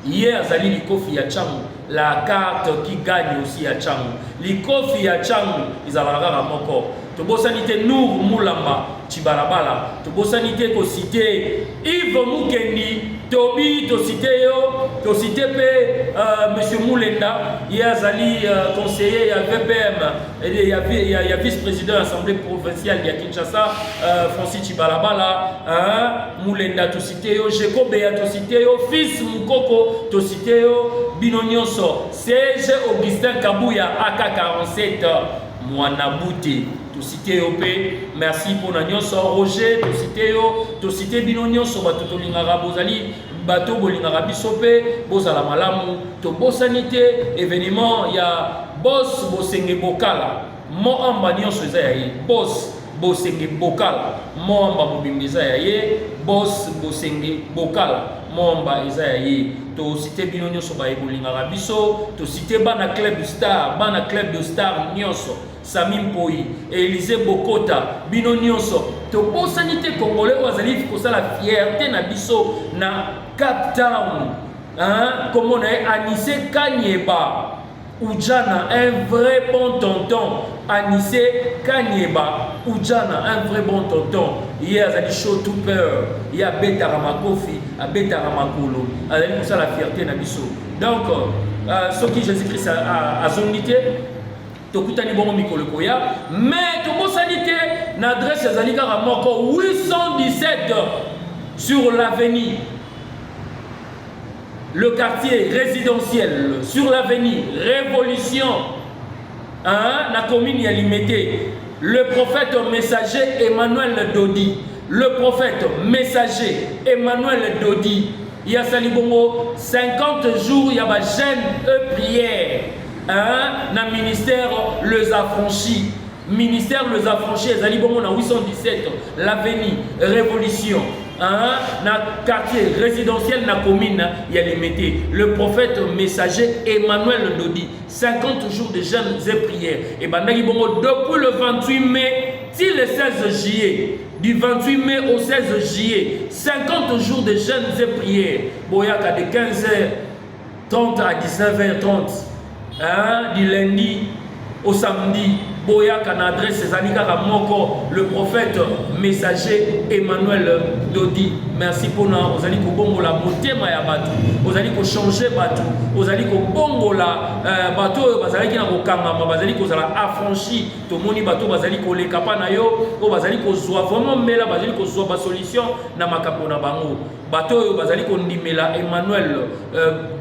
Hier azali likofi ya Changu, la carte qui gagne aussi ya Changu. Likofi ya Changu izalaka moko. Tobosanité Nour Moulamba Chibalabala. Tobosanité ko cité Yves Mukendi Tobi, to cité Monsieur Moulenda, il y a Zali conseiller, il y a VPM, il y a vice-président de l'Assemblée provinciale de Kinshasa, Francis Chibalabala, Moulenda, to cité Jekobea, to cité fils Mukoko, to cité Binonyoso, CG Augustin Kabouya, AK47, Mouanabouti. To cité OP, merci pour Nanyonso, Roger, to cité Binonyoso, Bato Lingara Bozali, Bato Bolingara Bisope, Bozala Malamu, to Bosanité, événement, il y a Boss Bosenge Bokala, Moamba Nyonso Zayaye, Boss Bosenge Bokala, Moamba Bobimbi Zayaye, Boss Bosenge Bokala, Moamba Zayaye, to cité Binonyoso Baye Bolingara Biso, to cité Bana Club de Star Nyonso. Samim Poi, Élisée Bokota, Bino Nyonso, to bon sanité congolais wazali ko la fierté na biso na Cap Town, hein, comme on a Anissé Kanyeba, Oudjana, un vrai bon tonton, Anissé Kanyeba, Oudjana, un vrai bon tonton. Hier azali show tout peur, il y a Beta Ramakofi, a Beta Ramakolo, azali ko la fierté na biso. Donc ce qui Jésus-Christ a zonité tokutani bongo mikolo koya, mais tobo sanité n'adresse Zalika Ramoko 817 sur l'avenue, le quartier résidentiel sur l'avenue Révolution, hein, la commune y a limité. Le prophète messager Emmanuel Dodi, le prophète messager Emmanuel Dodi, il y a Salibongo 50 jours, il y a ma jeune prière. Hein, na ministère Les Affranchis, ministère Les Affranchis, ezali bongo na 817 l'avenue Révolution, hein, na quartier résidentiel na commune ya limité. Le prophète messager Emmanuel Dodi, 50 jours de jeûnes et prières. Et bandaki bongo depuis le 28 mai till le 16 juillet. Du 28 mai au 16 juillet, 50 jours de jeûnes et prières. Boyaka de 15h30 à 19h30. Hein, du lundi au samedi, Boya can adresse Zalika Ramoko, le prophète messager Emmanuel Dodi. Merci pour nous. Vous allez bongo la motema ya batu. Vous allez changer batu. Vous allez bongo la batu. Vous allez ko kanga, vous allez ko zala affranchi. To moni batu, vous allez ko le kapana yo. Vous allez ko zoa vraiment mela, vous allez ko zoa ba solution na makapo na bango. Bateau bazali kondimela Emmanuel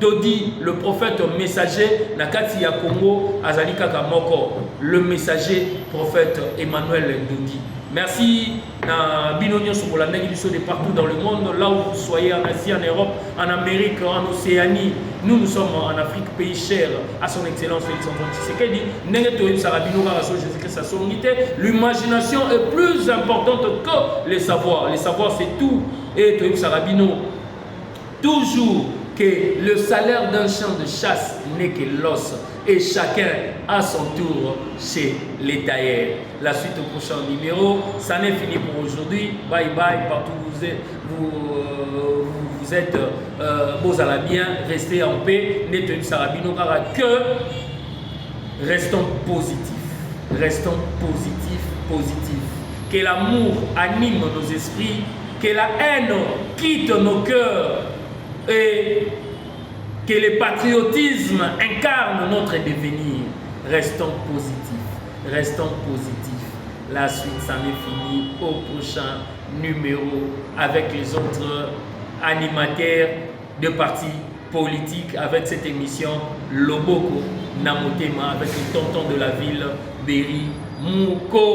Dodi, le prophète messager na kati ya Congo azali kaka moko, le messager prophète Emmanuel Dodi. Merci na binonyo sobola ndenge biso de partout dans le monde, là où vous soyez, en Asie, en Europe, en Amérique, en Océanie. Nous sommes en Afrique, pays cher à son excellence Félix Antoine Tshisekedi. Ndenge toyebi sarabino ka so Jésus-Christ sa sonité. L'imagination est plus importante que les savoirs. Les savoirs c'est tout. Et toyebi sarabino toujours que le salaire d'un champ de chasse n'est que l'os, et chacun à son tour chez les tailleurs. La suite au prochain numéro, ça n'est fini pour aujourd'hui. Bye bye, partout où vous êtes, vous allez bien, restez en paix. N'êtes sarabino que restons positifs, positifs. Que l'amour anime nos esprits, que la haine quitte nos cœurs, et que le patriotisme incarne notre devenir. Restons positifs. La suite, ça m'est fini au prochain numéro avec les autres animateurs de partis politiques, avec cette émission Loboko Namotema, avec le tonton de la ville, Berry Mouko.